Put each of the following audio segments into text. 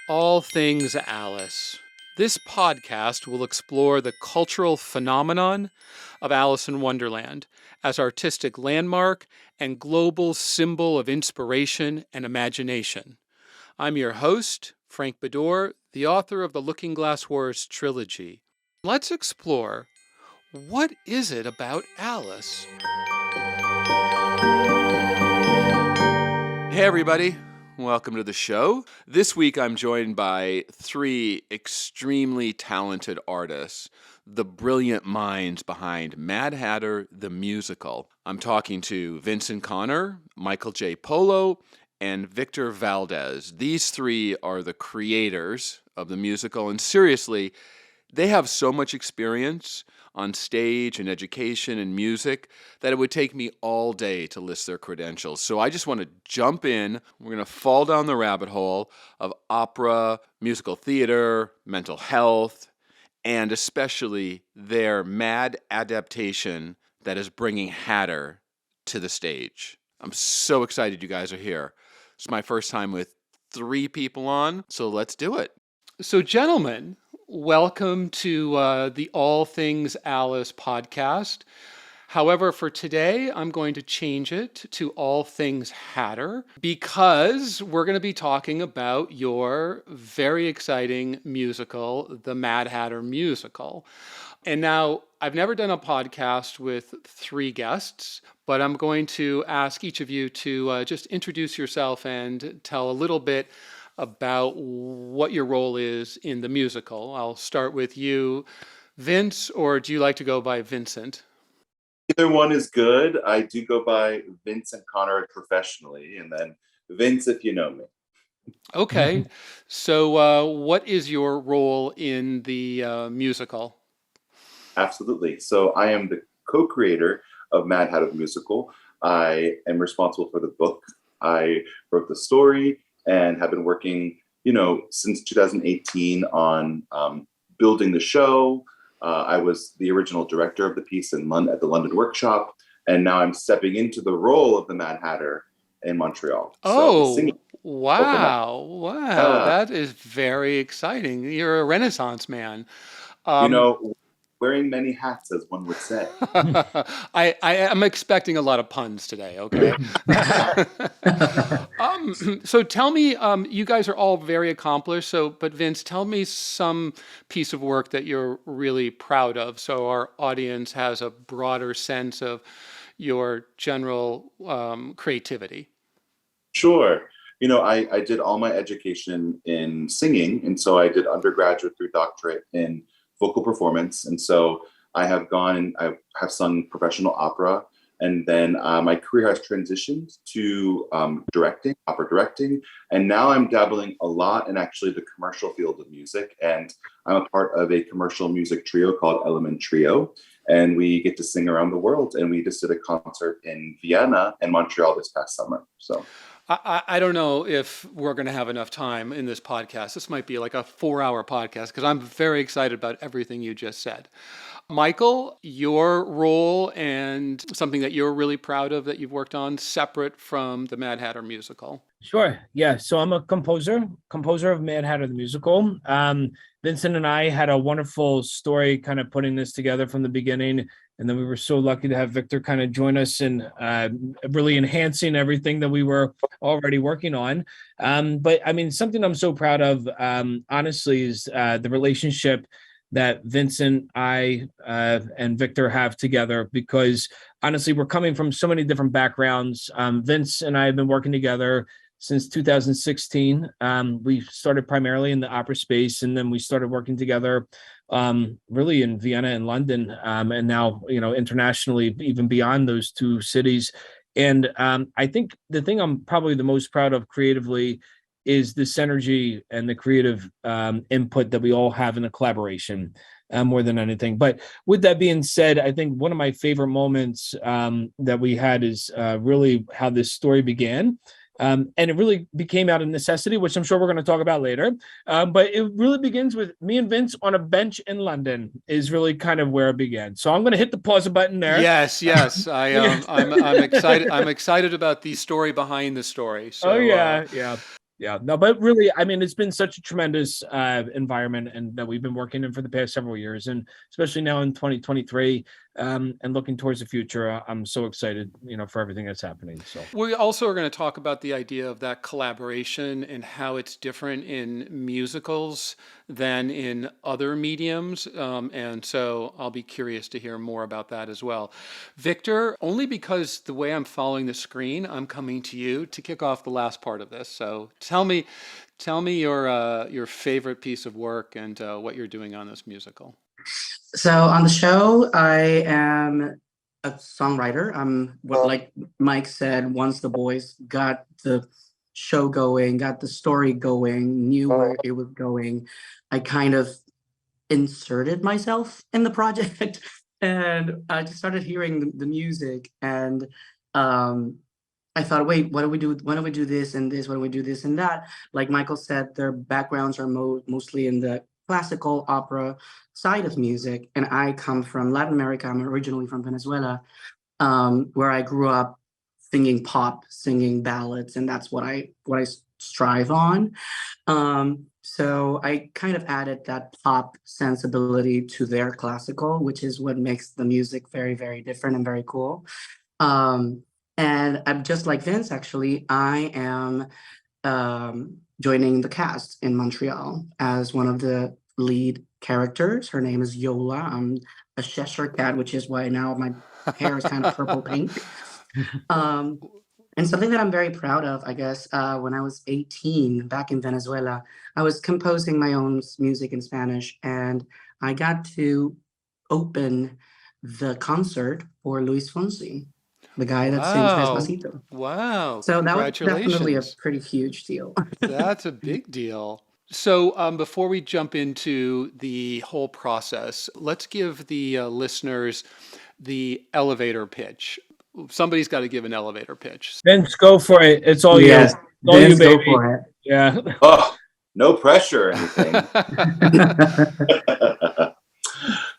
All Things Alice. This podcast will explore the cultural phenomenon of Alice in Wonderland as artistic landmark and global symbol of inspiration and imagination. I'm your host, Frank Beddor, the author of the Looking Glass Wars trilogy. Let's explore, what is it about Alice? Hey everybody, welcome to the show. This week I'm joined by three extremely talented artists, the brilliant minds behind Mad Hatter the Musical. I'm talking to Vincent Connor, Michael J. Polo, and Victor Valdez. These three are the creators of the musical, and seriously, they have so much experience on stage and education and music that it would take me all day to list their credentials. So I just want to jump in. We're going to fall down the rabbit hole of opera, musical theater, mental health, and especially their mad adaptation that is bringing Hatter to the stage. I'm so excited you guys are here. It's my first time with three people on, so let's do it. So gentlemen, welcome to the All Things Alice podcast. However, for today, I'm going to change it to All Things Hatter because we're going to be talking about your very exciting musical, the Mad Hatter Musical. And now, I've never done a podcast with three guests, but I'm going to ask each of you to just introduce yourself and tell a little bit about what your role is in the musical. I'll start with you, Vince, or do you like to go by Vincent? Either one is good. I do go by Vincent Connor professionally, and then Vince if you know me. Okay, so what is your role in the musical? Absolutely. So I am the co-creator of Mad Hatter the Musical. I am responsible for the book. I wrote the story and have been working, since 2018 on building the show. I was the original director of the piece at the London Workshop, and now I'm stepping into the role of the Mad Hatter in Montreal. Oh, wow. That is very exciting. You're a Renaissance man. Wearing many hats, as one would say. I am expecting a lot of puns today, okay? So tell me, you guys are all very accomplished, but Vince, tell me some piece of work that you're really proud of so our audience has a broader sense of your general creativity. Sure. I did all my education in singing, and so I did undergraduate through doctorate in vocal performance. And so I have gone and I have sung professional opera. And then my career has transitioned to opera directing. And now I'm dabbling a lot in actually the commercial field of music. And I'm a part of a commercial music trio called Element Trio. And we get to sing around the world. And we just did a concert in Vienna and Montreal this past summer. So I don't know if we're going to have enough time in this podcast. This might be like a 4-hour podcast because I'm very excited about everything you just said. Michael, your role and something that you're really proud of that you've worked on separate from the Mad Hatter Musical. Sure. Yeah. So I'm a composer of Mad Hatter the Musical. Vincent and I had a wonderful story kind of putting this together from the beginning. And then we were so lucky to have Victor kind of join us in really enhancing everything that we were already working on. But I mean, something I'm so proud of, honestly, is the relationship that Vincent, I, and Victor have together, because honestly, we're coming from so many different backgrounds. Vince and I have been working together since 2016. We started primarily in the opera space, and then we started working together really in Vienna and London, and now, internationally, even beyond those two cities. And I think the thing I'm probably the most proud of creatively is the synergy and the creative input that we all have in a collaboration more than anything. But with that being said, I think one of my favorite moments that we had is really how this story began. And it really became out of necessity, which I'm sure we're going to talk about later. But it really begins with me and Vince on a bench in London is really kind of where it began. So I'm going to hit the pause button there. Yes. I'm excited. I'm excited about the story behind the story. So, yeah. Yeah, no, but really, I mean, it's been such a tremendous environment, and that we've been working in for the past several years, and especially now in 2023, and looking towards the future. I'm so excited, for everything that's happening. So We also are going to talk about the idea of that collaboration and how it's different in musicals than in other mediums. And so I'll be curious to hear more about that as well. Victor, only because the way I'm following the screen, I'm coming to you to kick off the last part of this. So tell me your favorite piece of work and what you're doing on this musical. So on the show, I am a songwriter. I'm what, like Mike said, once the boys got the show going, got the story going, knew where it was going, I kind of inserted myself in the project and I just started hearing the music and I thought, wait, what do we do? Why don't we do this and this? Why don't we do this and that? Like Michael said, their backgrounds are mostly in the classical opera side of music. And I come from Latin America. I'm originally from Venezuela, where I grew up singing pop, singing ballads, and that's what I strive on. So I kind of added that pop sensibility to their classical, which is what makes the music very, very different and very cool. Um, and I'm just like Vince, actually, I am joining the cast in Montreal as one of the lead characters. Her name is Yola. I'm a Cheshire cat, which is why now my hair is kind of purple pink. Um, and something that I'm very proud of, I guess, when I was 18 back in Venezuela, I was composing my own music in Spanish, and I got to open the concert for Luis Fonsi, the guy that sings Wow. Despacito. Wow. So that was definitely a Congratulations. pretty huge deal. That's a big deal. So, before we jump into the whole process, let's give the listeners the elevator pitch. Somebody's got to give an elevator pitch. Vince, go for it. It's all you. Yes, It's all you, Vince, go baby. for it. Yeah. Oh, no pressure or anything.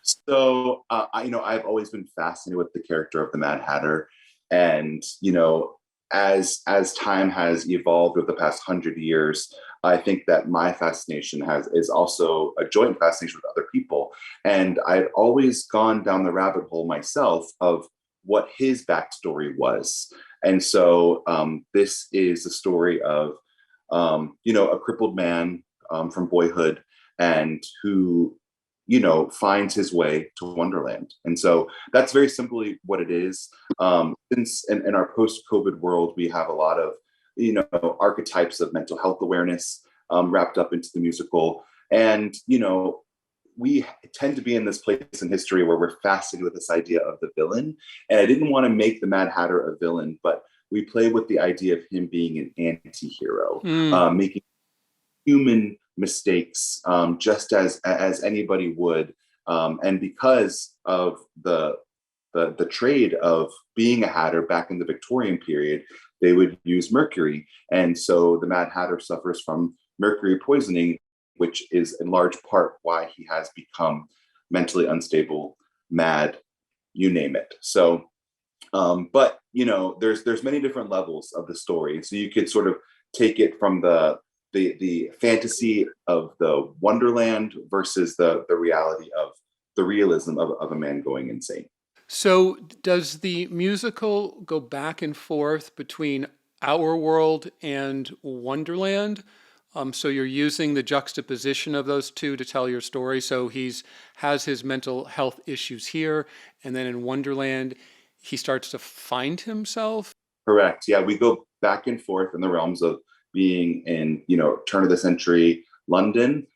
So, I've always been fascinated with the character of the Mad Hatter, and as time has evolved over the past 100 years, I think that my fascination is also a joint fascination with other people, and I've always gone down the rabbit hole myself of what his backstory was, and so this is a story of a crippled man from boyhood and who finds his way to Wonderland. And so that's very simply what it is. Since in our post-COVID world, we have a lot of, archetypes of mental health awareness wrapped up into the musical. And, we tend to be in this place in history where we're fascinated with this idea of the villain. And I didn't want to make the Mad Hatter a villain, but we play with the idea of him being an anti-hero, making human mistakes just as anybody would, and because of the trade of being a hatter back in the Victorian period, they would use mercury, and so the Mad Hatter suffers from mercury poisoning, which is in large part why he has become mentally unstable, mad, you name it. So but there's many different levels of the story, so you could sort of take it from the fantasy of the Wonderland versus the reality of the realism of a man going insane. So, does the musical go back and forth between our world and Wonderland? So you're using the juxtaposition of those two to tell your story. So he's has his mental health issues here, and then in Wonderland, he starts to find himself. Correct. Yeah, we go back and forth in the realms of being in turn of the century London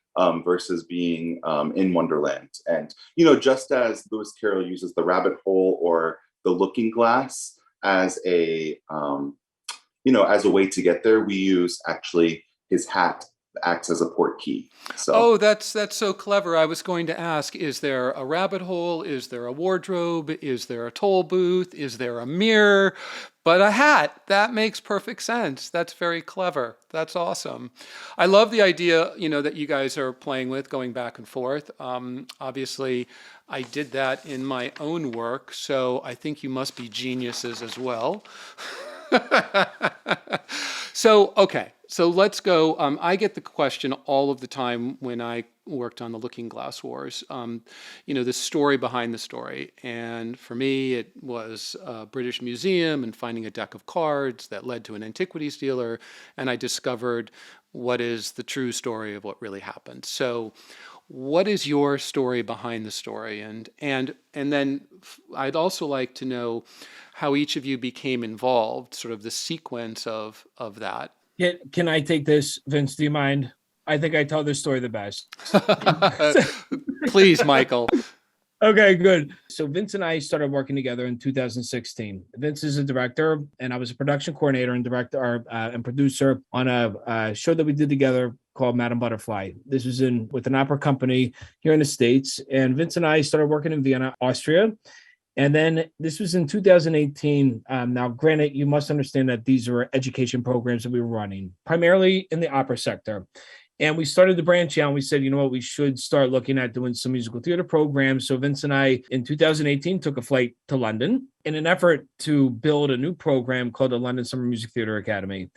versus being in Wonderland. And just as Lewis Carroll uses the rabbit hole or the looking glass as a as a way to get there, we use actually his hat acts as a port key. So Oh, that's so clever. I was going to ask, is there a rabbit hole? Is there a wardrobe? Is there a toll booth? Is there a mirror? But a hat, that makes perfect sense. That's very clever. That's awesome. I love the idea, that you guys are playing with, going back and forth. Obviously, I did that in my own work, so I think you must be geniuses as well. So, okay. So let's go. I get the question all of the time when I worked on the Looking Glass Wars, the story behind the story. And for me, it was a British museum and finding a deck of cards that led to an antiquities dealer. And I discovered what is the true story of what really happened. So what is your story behind the story? And then I'd also like to know how each of you became involved, sort of the sequence of that. Can I take this, Vince? Do you mind? I think I tell this story the best. Please, Michael. Okay, good. So Vince and I started working together in 2016. Vince is a director, and I was a production coordinator and director and producer on a show that we did together called Madame Butterfly. This was with an opera company here in the States. And Vince and I started working in Vienna, Austria. And then this was in 2018. Now, granted, you must understand that these were education programs that we were running, primarily in the opera sector. And we started to branch out. And we said, you know what, we should start looking at doing some musical theater programs. So Vince and I, in 2018, took a flight to London in an effort to build a new program called the London Summer Music Theater Academy.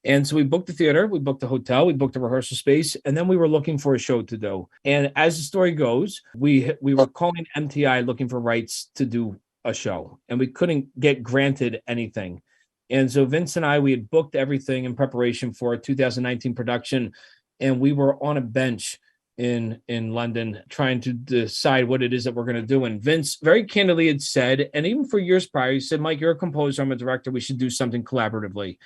And so we booked the theater, we booked a hotel, we booked a rehearsal space, and then we were looking for a show to do. And as the story goes, we were calling MTI looking for rights to do a show, and we couldn't get granted anything. And so Vince and I, we had booked everything in preparation for a 2019 production, and we were on a bench in London trying to decide what it is that we're going to do. And Vince very candidly had said, and even for years prior, he said, Mike, you're a composer, I'm a director, we should do something collaboratively.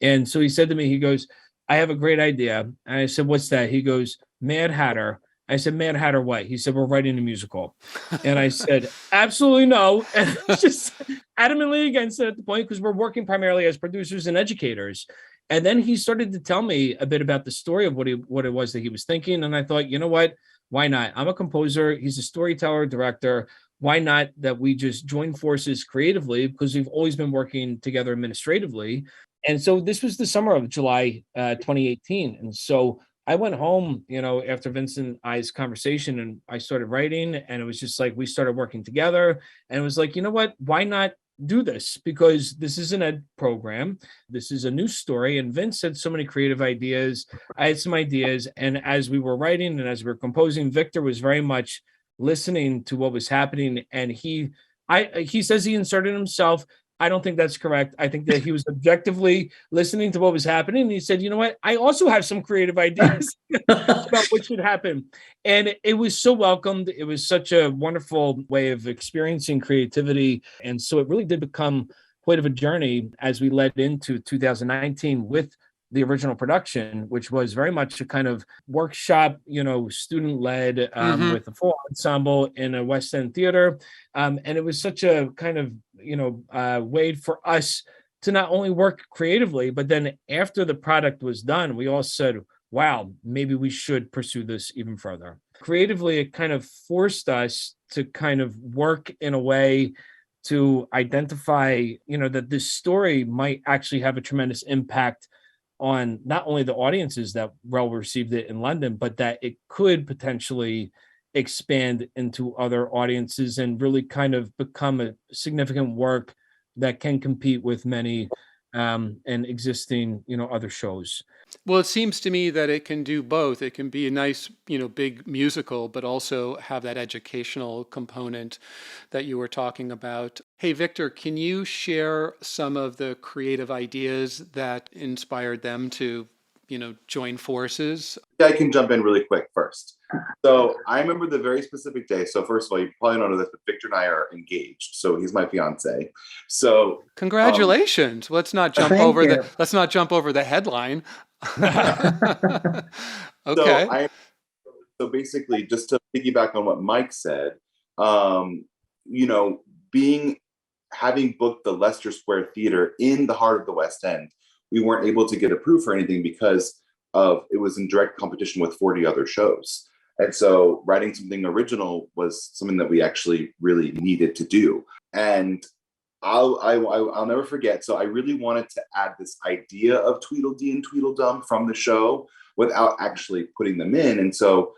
And so he said to me, he goes, I have a great idea. And I said, what's that? He goes, Mad Hatter. I said, Mad Hatter what? He said, we're writing a musical. And I said, absolutely no. And just adamantly against it at the point, because we're working primarily as producers and educators. And then he started to tell me a bit about the story of what it was that he was thinking. And I thought, you know what? Why not? I'm a composer. He's a storyteller, director. Why not that we just join forces creatively, because we've always been working together administratively. And so this was the summer of July 2018. And so I went home, after Vincent and I's conversation, and I started writing, and it was just like we started working together. And it was like, you know what? Why not do this? Because this is an ed program. This is a new story. And Vince had so many creative ideas. I had some ideas. And as we were writing and as we were composing, Victor was very much listening to what was happening. And he says he inserted himself. I don't think that's correct. I think that he was objectively listening to what was happening. And he said, you know what? I also have some creative ideas about what should happen. And it was so welcomed. It was such a wonderful way of experiencing creativity. And so it really did become quite of a journey as we led into 2019 with the original production, which was very much a kind of workshop, student-led with a full ensemble in a West End theater. And it was such a kind of, way for us to not only work creatively, but then after the product was done, we all said, wow, maybe we should pursue this even further. Creatively, it kind of forced us to kind of work in a way to identify, that this story might actually have a tremendous impact on not only the audiences that well received it in London, but that it could potentially expand into other audiences and really kind of become a significant work that can compete with many and existing, other shows. Well, it seems to me that it can do both. It can be a nice, big musical, but also have that educational component that you were talking about. Hey, Victor, can you share some of the creative ideas that inspired them to, join forces? Yeah, I can jump in really quick first. So I remember the very specific day. So first of all, you probably don't know this, but Victor and I are engaged. So he's my fiance. So congratulations. Let's not jump over the headline. Okay. So basically, just to piggyback on what Mike said, having booked the Leicester Square Theater in the heart of the West End, we weren't able to get approved for anything because it was in direct competition with 40 other shows. And so writing something original was something that we actually really needed to do. And I'll never forget. So I really wanted to add this idea of Tweedledee and Tweedledum from the show without actually putting them in. And so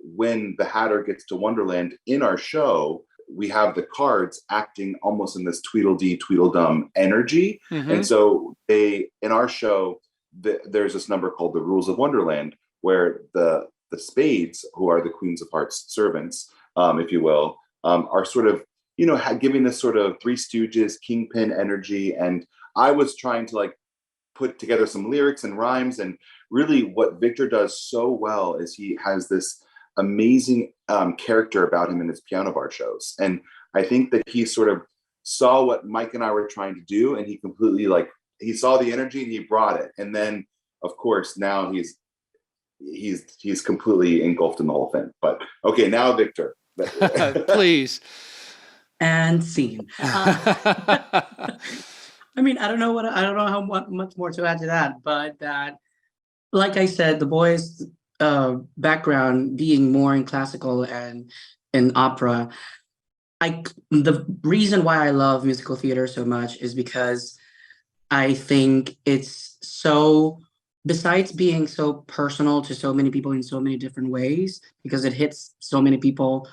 when the Hatter gets to Wonderland in our show, we have the cards acting almost in this Tweedledee, Tweedledum energy. Mm-hmm. And so in our show, there's this number called the Rules of Wonderland, where the spades, who are the Queens of Hearts servants, if you will, are sort of, giving this sort of Three Stooges kingpin energy. And I was trying to like put together some lyrics and rhymes. And really what Victor does so well is he has this amazing character about him in his piano bar shows. And I think that he sort of saw what Mike and I were trying to do, and he completely he saw the energy and he brought it. And then of course now he's completely engulfed in the whole thing. But okay, now Victor. Please. And scene. I mean, I don't know how much more to add to that, but that, like I said, the boys' background being more in classical and in opera, the reason why I love musical theater so much is because I think it's so, besides being so personal to so many people in so many different ways, because it hits so many people.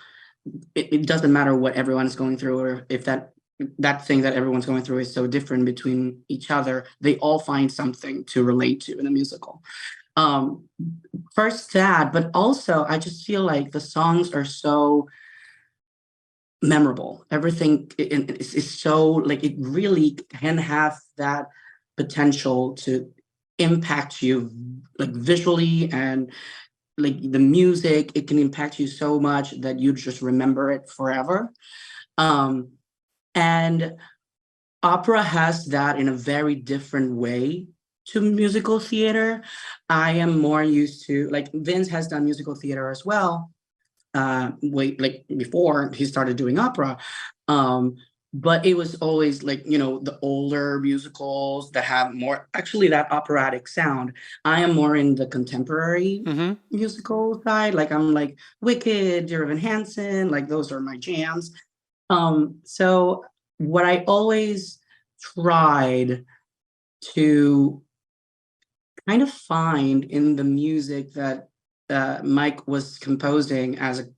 It doesn't matter what everyone's going through, or if that thing that everyone's going through is so different between each other. They all find something to relate to in a musical. First that, but also I just feel like the songs are so memorable. Everything is so, like, it really can have that potential to impact you, like visually, and like the music, it can impact you so much that you just remember it forever. And opera has that in a very different way to musical theater. I am more used to, like, Vince has done musical theater as well, before he started doing opera. But it was always like, the older musicals that have more, actually, that operatic sound. I am more in the contemporary musical side. Like, I'm like Wicked, Dear Evan Hansen, like those are my jams. So what I always tried to kind of find in the music that Mike was composing as a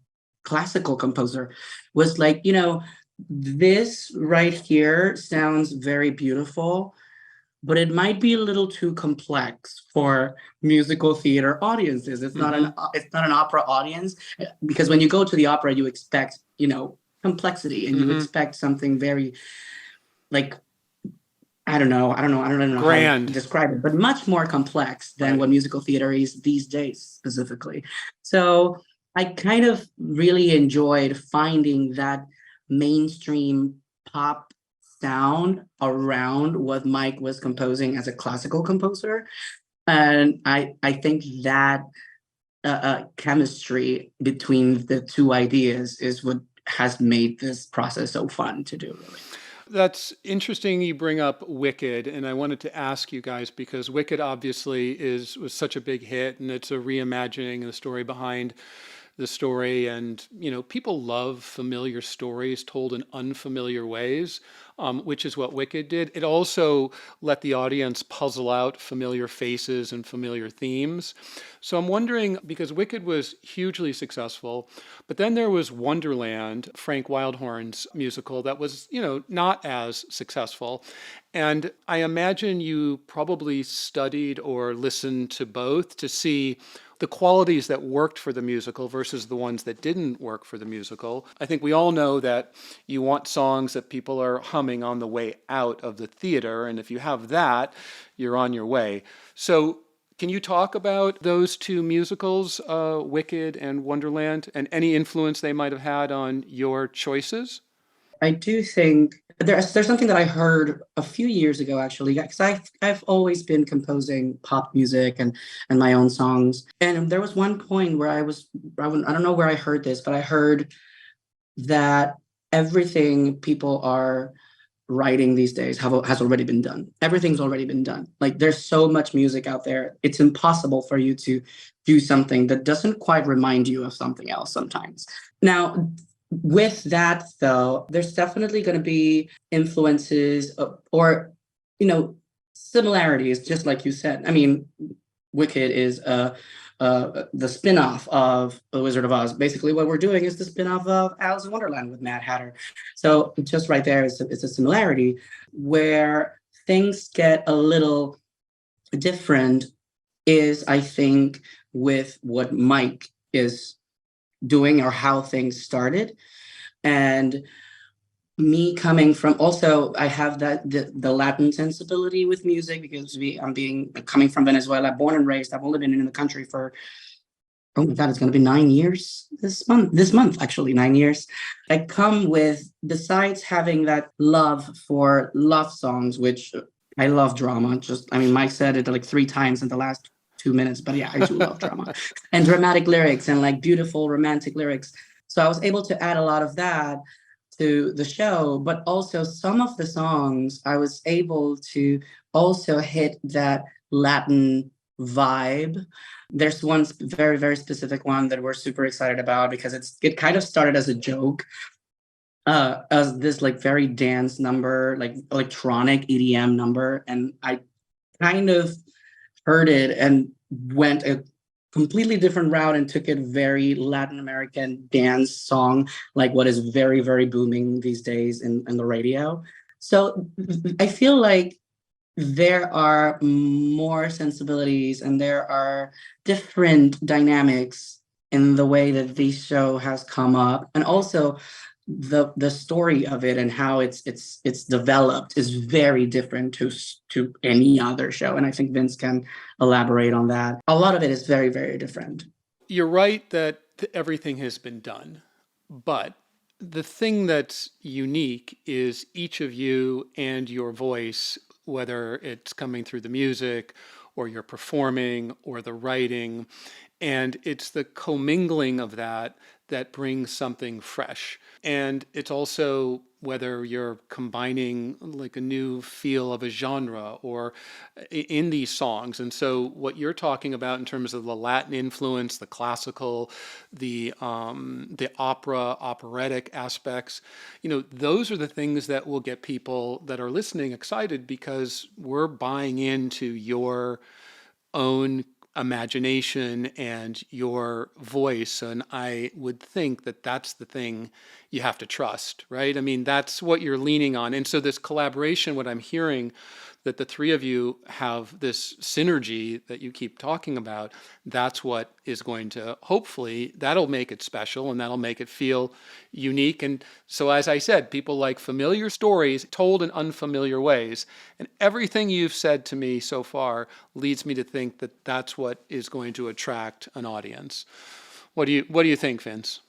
classical composer was like, this right here sounds very beautiful, but it might be a little too complex for musical theater audiences. It's not an opera audience, because when you go to the opera, you expect, complexity, and you expect something very, like, I don't know Grand. how to describe it, but much more complex than what musical theater is these days specifically. So I kind of really enjoyed finding that mainstream pop sound around what Mike was composing as a classical composer. And I think that chemistry between the two ideas is what has made this process so fun to do, really. That's interesting you bring up Wicked, and I wanted to ask you guys, because Wicked obviously was such a big hit, and it's a reimagining of the story behind the story. And, people love familiar stories told in unfamiliar ways, which is what Wicked did. It also let the audience puzzle out familiar faces and familiar themes. So I'm wondering, because Wicked was hugely successful, but then there was Wonderland, Frank Wildhorn's musical, that was, not as successful. And I imagine you probably studied or listened to both to see the qualities that worked for the musical versus the ones that didn't work for the musical. I think we all know that you want songs that people are humming on the way out of the theater, and if you have that, you're on your way. So can you talk about those two musicals, Wicked and Wonderland, and any influence they might have had on your choices? I do think there's something that I heard a few years ago, actually, because I've always been composing pop music and my own songs. And there was one point where I don't know where I heard this, but I heard that everything people are writing these days has already been done. Everything's already been done. Like, there's so much music out there. It's impossible for you to do something that doesn't quite remind you of something else sometimes. Now, with that, though, there's definitely going to be influences or similarities, just like you said. I mean, Wicked is the spin-off of The Wizard of Oz. Basically, what we're doing is the spin-off of Alice in Wonderland with Mad Hatter. So just right there is a similarity where things get a little different is, I think, with what Mike is doing or how things started. And me coming from, also I have that the Latin sensibility with music, because I'm coming from Venezuela, born and raised. I've only been in the country for, oh my God, it's going to be 9 years this month, actually 9 years. I come with, besides having that love for love songs, which I love drama. Mike said it like 3 times in the last 2 minutes, but yeah, I do love drama and dramatic lyrics and like beautiful romantic lyrics. So I was able to add a lot of that to the show, but also some of the songs I was able to also hit that Latin vibe. There's one very, very specific one that we're super excited about, because it kind of started as a joke, as this like very dance number, like electronic EDM number. And I kind of heard it and went a completely different route and took it very Latin American dance song, like what is very, very booming these days in the radio. So I feel like there are more sensibilities and there are different dynamics in the way that this show has come up, and also the story of it and how it's developed is very different to any other show. And I think Vince can elaborate on that. A lot of it is very, very different. You're right that everything has been done, but the thing that's unique is each of you and your voice, whether it's coming through the music or you're performing or the writing. And it's the commingling of that that brings something fresh. And it's also whether you're combining like a new feel of a genre or in these songs. And so what you're talking about in terms of the Latin influence, the classical, the opera, operatic aspects, those are the things that will get people that are listening excited, because we're buying into your own imagination and your voice. And I would think that that's the thing you have to trust, right? I mean, that's what you're leaning on. And so this collaboration, what I'm hearing, that the three of you have this synergy that you keep talking about, that's what is going to, hopefully, that'll make it special and that'll make it feel unique. And so, as I said, people like familiar stories told in unfamiliar ways. And everything you've said to me so far leads me to think that that's what is going to attract an audience. What do you think, Vince?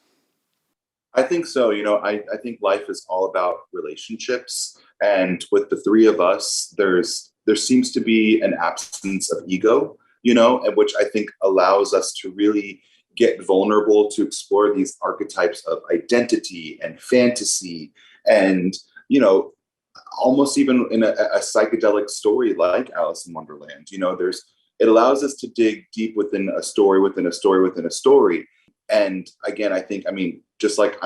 I think so. I think life is all about relationships. And with the three of us, there seems to be an absence of ego, and which I think allows us to really get vulnerable, to explore these archetypes of identity and fantasy, and, almost even in a psychedelic story like Alice in Wonderland, it allows us to dig deep within a story, within a story, within a story. And again, just like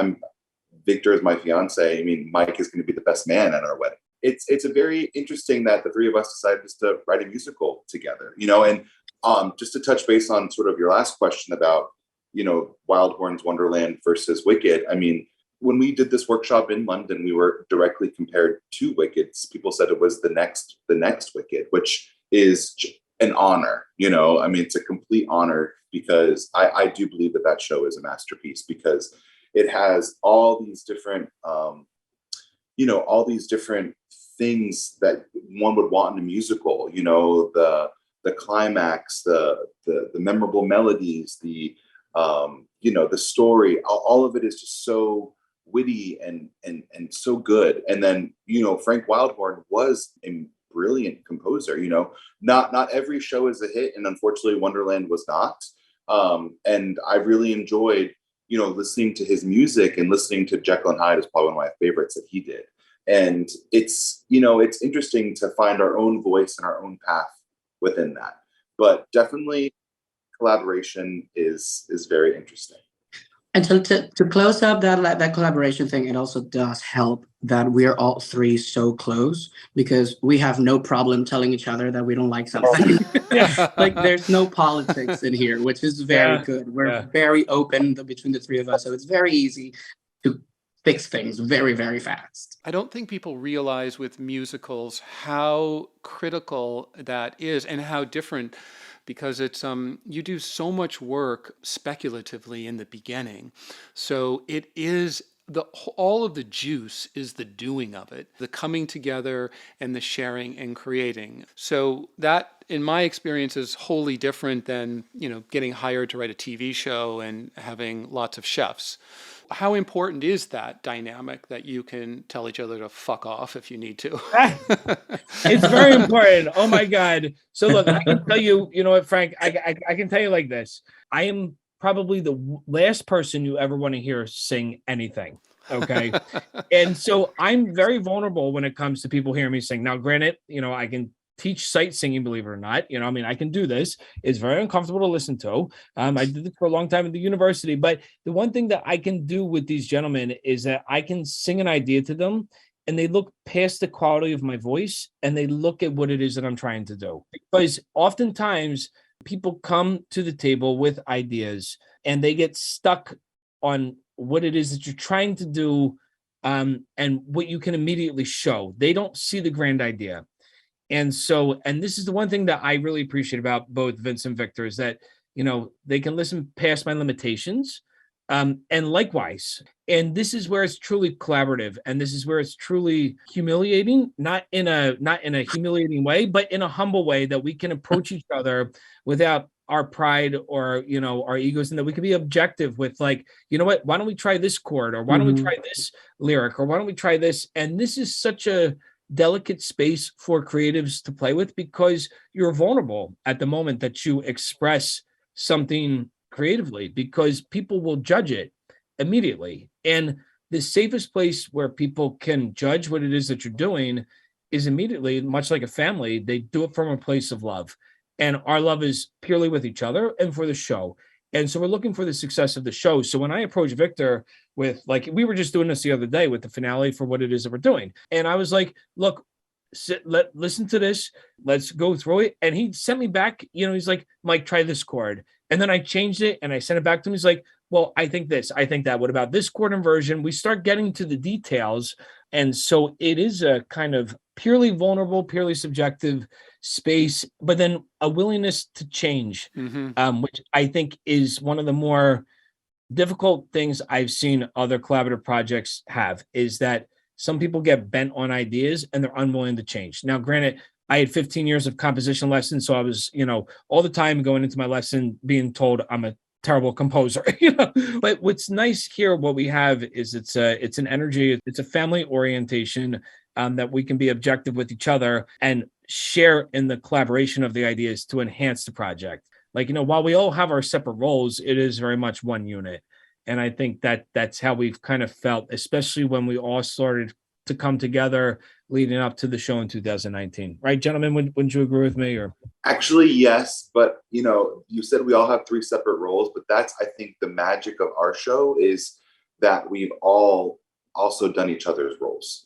Victor is my fiance, Mike is going to be the best man at our wedding. It's a very interesting that the three of us decided just to write a musical together, and just to touch base on sort of your last question about, Wildhorn's Wonderland versus Wicked. When we did this workshop in London, we were directly compared to Wicked. People said it was the next Wicked, which is an honor, it's a complete honor, because I do believe that show is a masterpiece, because it has all these different, all these different things that one would want in a musical, the climax, the memorable melodies, the story, all of it is just so witty and so good. And then, Frank Wildhorn was a brilliant composer. Not every show is a hit, and unfortunately Wonderland was not. And I really enjoyed, listening to his music, and listening to Jekyll and Hyde is probably one of my favorites that he did. And it's interesting to find our own voice and our own path within that. But definitely collaboration is very interesting. And to close up that collaboration thing, it also does help that we're all three so close, because we have no problem telling each other that we don't like something. Like there's no politics in here, which is very good. We're very open between the three of us, so it's very easy to fix things very, very fast. I don't think people realize with musicals how critical that is and how different, because it's you do so much work speculatively in the beginning. So it is all of the juice is the doing of it, the coming together and the sharing and creating. So that, in my experience, is wholly different than, getting hired to write a TV show and having lots of chefs. How important is that dynamic that you can tell each other to fuck off if you need to? It's very important. Oh my God. So look, I can tell you, you know what, Frank, I can tell you like this. I am probably the last person you ever want to hear sing anything. Okay. And so I'm very vulnerable when it comes to people hearing me sing. Now, granted, I can teach sight singing, believe it or not. I can do this. It's very uncomfortable to listen to. I did this for a long time at the university, but the one thing that I can do with these gentlemen is that I can sing an idea to them and they look past the quality of my voice and they look at what it is that I'm trying to do. Because oftentimes people come to the table with ideas and they get stuck on what it is that you're trying to do, and what you can immediately show. They don't see the grand idea. And this is the one thing that I really appreciate about both Vince and Victor is that, they can listen past my limitations, and likewise. And this is where it's truly collaborative. And this is where it's truly humiliating, not in a humiliating way, but in a humble way that we can approach each other without our pride or, our egos, and that we can be objective with like, you know what, why don't we try this chord, or why don't we try this lyric, or why don't we try this? And this is such a delicate space for creatives to play with because you're vulnerable at the moment that you express something creatively, because people will judge it immediately. And the safest place where people can judge what it is that you're doing is immediately, much like a family, they do it from a place of love. And our love is purely with each other and for the show. And so we're looking for the success of the show. So when I approach Victor with, like, we were just doing this the other day with the finale for what it is that we're doing. And I was like, look, listen to this. Let's go through it. And he sent me back, he's like, Mike, try this chord. And then I changed it and I sent it back to him. He's like, well, I think this, I think that. What about this chord inversion? We start getting to the details. And so it is a kind of purely vulnerable, purely subjective space, but then a willingness to change, which I think is one of the more difficult things I've seen other collaborative projects have, is that some people get bent on ideas and they're unwilling to change. Now, granted, I had 15 years of composition lessons, so I was, all the time going into my lesson being told I'm a terrible composer, But what's nice here, what we have is it's an energy, it's a family orientation, that we can be objective with each other and share in the collaboration of the ideas to enhance the project. Like, while we all have our separate roles, it is very much one unit. And I think that that's how we've kind of felt, especially when we all started to come together leading up to the show in 2019. Right, gentlemen? Wouldn't you agree with me? Or Actually, yes. But, you said we all have three separate roles, but that's, I think, the magic of our show is that we've all also done each other's roles.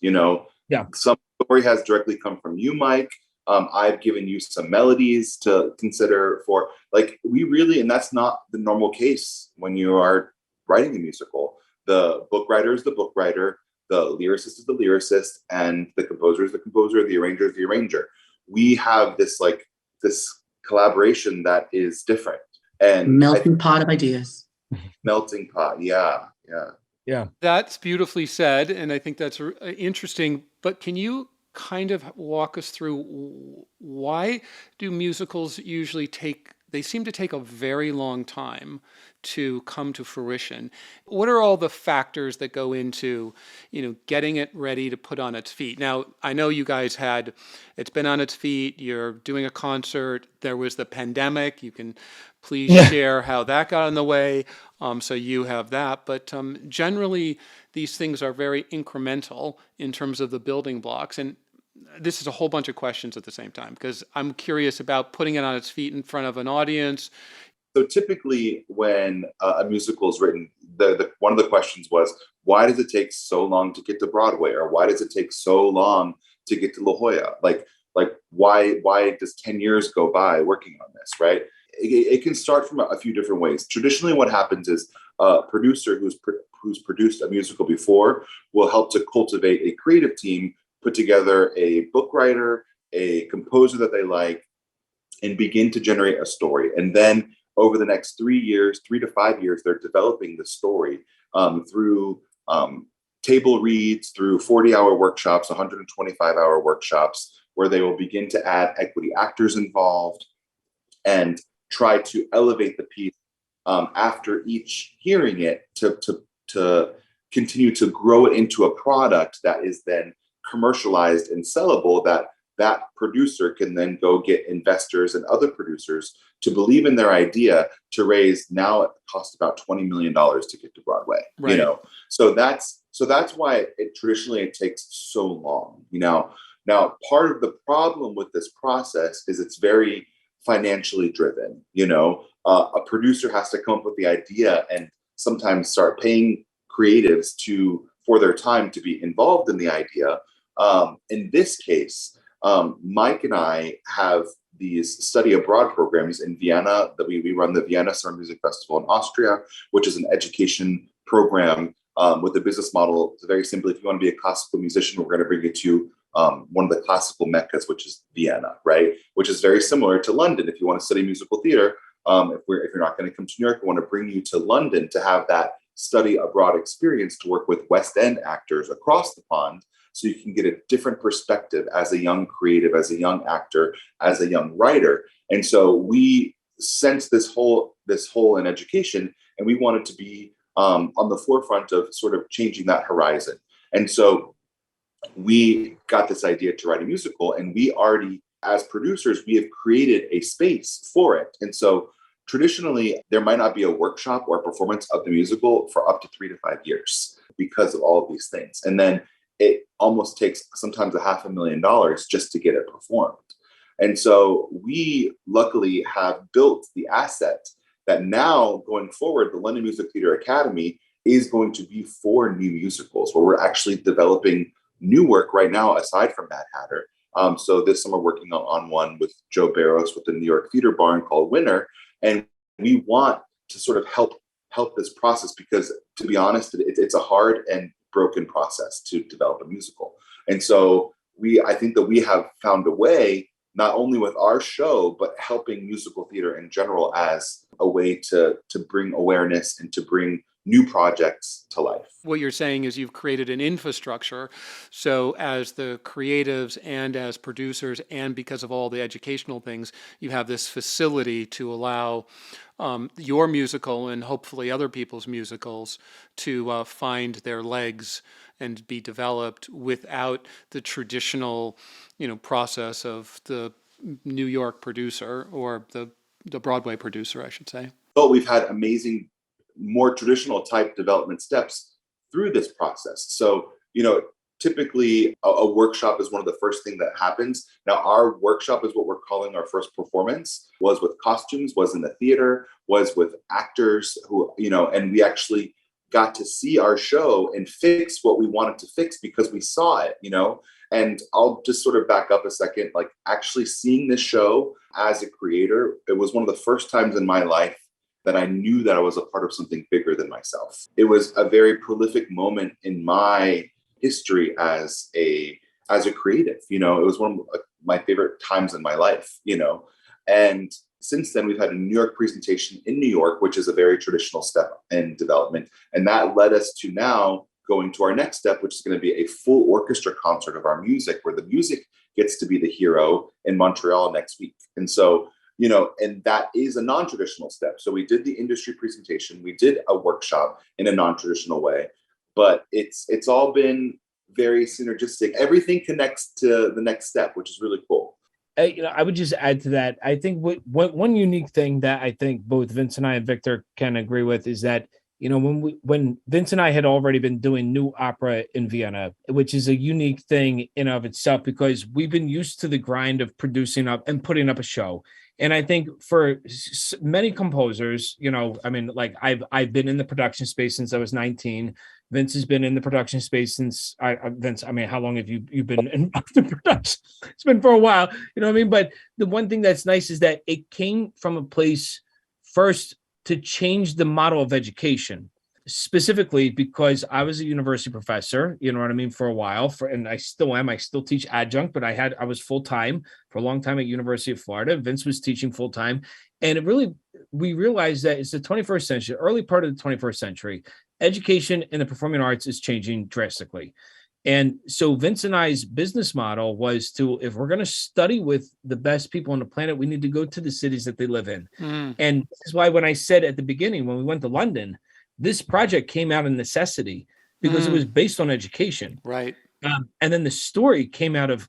Yeah. Some story has directly come from you, Mike. I've given you some melodies to consider for, like, we really, and that's not the normal case when you are writing a musical. The book writer is the book writer, the lyricist is the lyricist, and the composer is the composer, the arranger is the arranger. We have this collaboration that is different. And melting pot of ideas. Melting pot, yeah. Yeah. That's beautifully said, and I think that's interesting. But can you kind of walk us through why do musicals usually they seem to take a very long time to come to fruition? What are all the factors that go into, getting it ready to put on its feet? Now, I know you guys it's been on its feet, you're doing a concert, there was the pandemic, you can please share how that got in the way, so you have that. But generally, these things are very incremental in terms of the building blocks. And this is a whole bunch of questions at the same time, because I'm curious about putting it on its feet in front of an audience. So typically when a musical is written, the one of the questions was, why does it take so long to get to Broadway? Or why does it take so long to get to La Jolla? Like why does 10 years go by working on this, right? It can start from a few different ways. Traditionally, what happens is a producer who's who's produced a musical before will help to cultivate a creative team, put together a book writer, a composer that they like, and begin to generate a story. And then over the next 3 years, 3 to 5 years, they're developing the story through table reads, through 40-hour workshops, 125-hour workshops, where they will begin to add equity actors involved and try to elevate the piece after each hearing it to continue to grow it into a product that is then commercialized and sellable, that producer can then go get investors and other producers to believe in their idea to raise. Now it costs about $20 million to get to Broadway, Right. you know? So that's why it traditionally takes so long, you know? Now, part of the problem with this process is it's very financially driven, you know? A producer has to come up with the idea and sometimes start paying creatives for their time to be involved in the idea. In this case, Mike and I have these study abroad programs in Vienna that we run the Vienna Summer Music Festival in Austria, which is an education program with a business model. It's very simply, if you want to be a classical musician, we're going to bring you to one of the classical meccas, which is Vienna, right? Which is very similar to London. If you want to study musical theater, if you're not going to come to New York, we want to bring you to London to have that study abroad experience to work with West End actors across the pond, so you can get a different perspective as a young creative, as a young actor, as a young writer. And so we sensed this hole in education, and we wanted to be on the forefront of sort of changing that horizon. And so we got this idea to write a musical, and we already, as producers, we have created a space for it. And so traditionally, there might not be a workshop or a performance of the musical for up to 3 to 5 years because of all of these things. And then it almost takes sometimes $500,000 just to get it performed. And so we luckily have built the asset that now going forward, the London Music Theatre Academy is going to be for new musicals, where we're actually developing new work right now aside from Mad Hatter. So this summer working on one with Joe Barros with the New York Theater Barn called Winner. And we want to sort of help this process because, to be honest, it's a hard and broken process to develop a musical. And so I think that we have found a way, not only with our show, but helping musical theater in general as a way to bring awareness and to bring new projects to life. What you're saying is you've created an infrastructure. So as the creatives and as producers, and because of all the educational things, you have this facility to allow your musical and hopefully other people's musicals to find their legs and be developed without the traditional, process of the New York producer or the Broadway producer, I should say. But we've had amazing, more traditional type development steps through this process. So, typically a workshop is one of the first things that happens. Now, our workshop is what we're calling our first performance, was with costumes, was in the theater, was with actors who, and we actually got to see our show and fix what we wanted to fix because we saw it, And I'll just sort of back up a second, like actually seeing this show as a creator, it was one of the first times in my life that I knew that I was a part of something bigger than myself. It was a very prolific moment in my history as a creative. It was one of my favorite times in my life, And since then, we've had a New York presentation in New York, which is a very traditional step in development. And that led us to now going to our next step, which is going to be a full orchestra concert of our music, where the music gets to be the hero in Montreal next week. And so, and that is a non-traditional step. So we did the industry presentation, we did a workshop in a non-traditional way, but it's all been very synergistic. Everything connects to the next step, which is really cool. I would just add to that. I think one unique thing that I think both Vince and I and Victor can agree with is that, when Vince and I had already been doing new opera in Vienna, which is a unique thing in of itself, because we've been used to the grind of producing up and putting up a show. And I think for many composers, I've been in the production space since I was 19. Vince has been in the production space since Vince. How long have you been in the production? It's been for a while, But the one thing that's nice is that it came from a place first to change the model of education. specifically because I was a university professor, you know what I mean, for a while, and I still am. I still teach adjunct, but I was full time for a long time at University of Florida. Vince was teaching full time, and we realized that it's the 21st century, early part of the 21st century. Education in the performing arts is changing drastically. And so Vince and I's business model was to, if we're going to study with the best people on the planet, we need to go to the cities that they live in. And this is why when I said at the beginning, when we went to London, this project came out of necessity because it was based on education. Right. And then the story came out of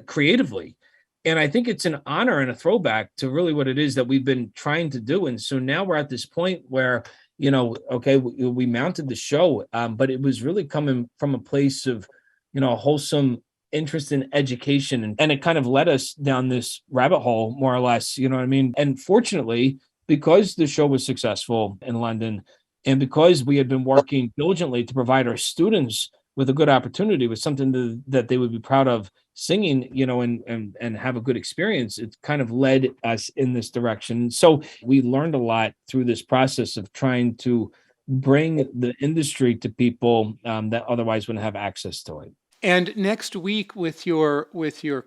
creatively. And I think it's an honor and a throwback to really what it is that we've been trying to do. And so now we're at this point where, okay, we mounted the show, but it was really coming from a place of, wholesome interest in education. And it kind of led us down this rabbit hole, more or less, you know what I mean? And fortunately, because the show was successful in London, and because we had been working diligently to provide our students with a good opportunity, with something that they would be proud of singing, and have a good experience, it kind of led us in this direction. So we learned a lot through this process of trying to bring the industry to people that otherwise wouldn't have access to it. And next week with your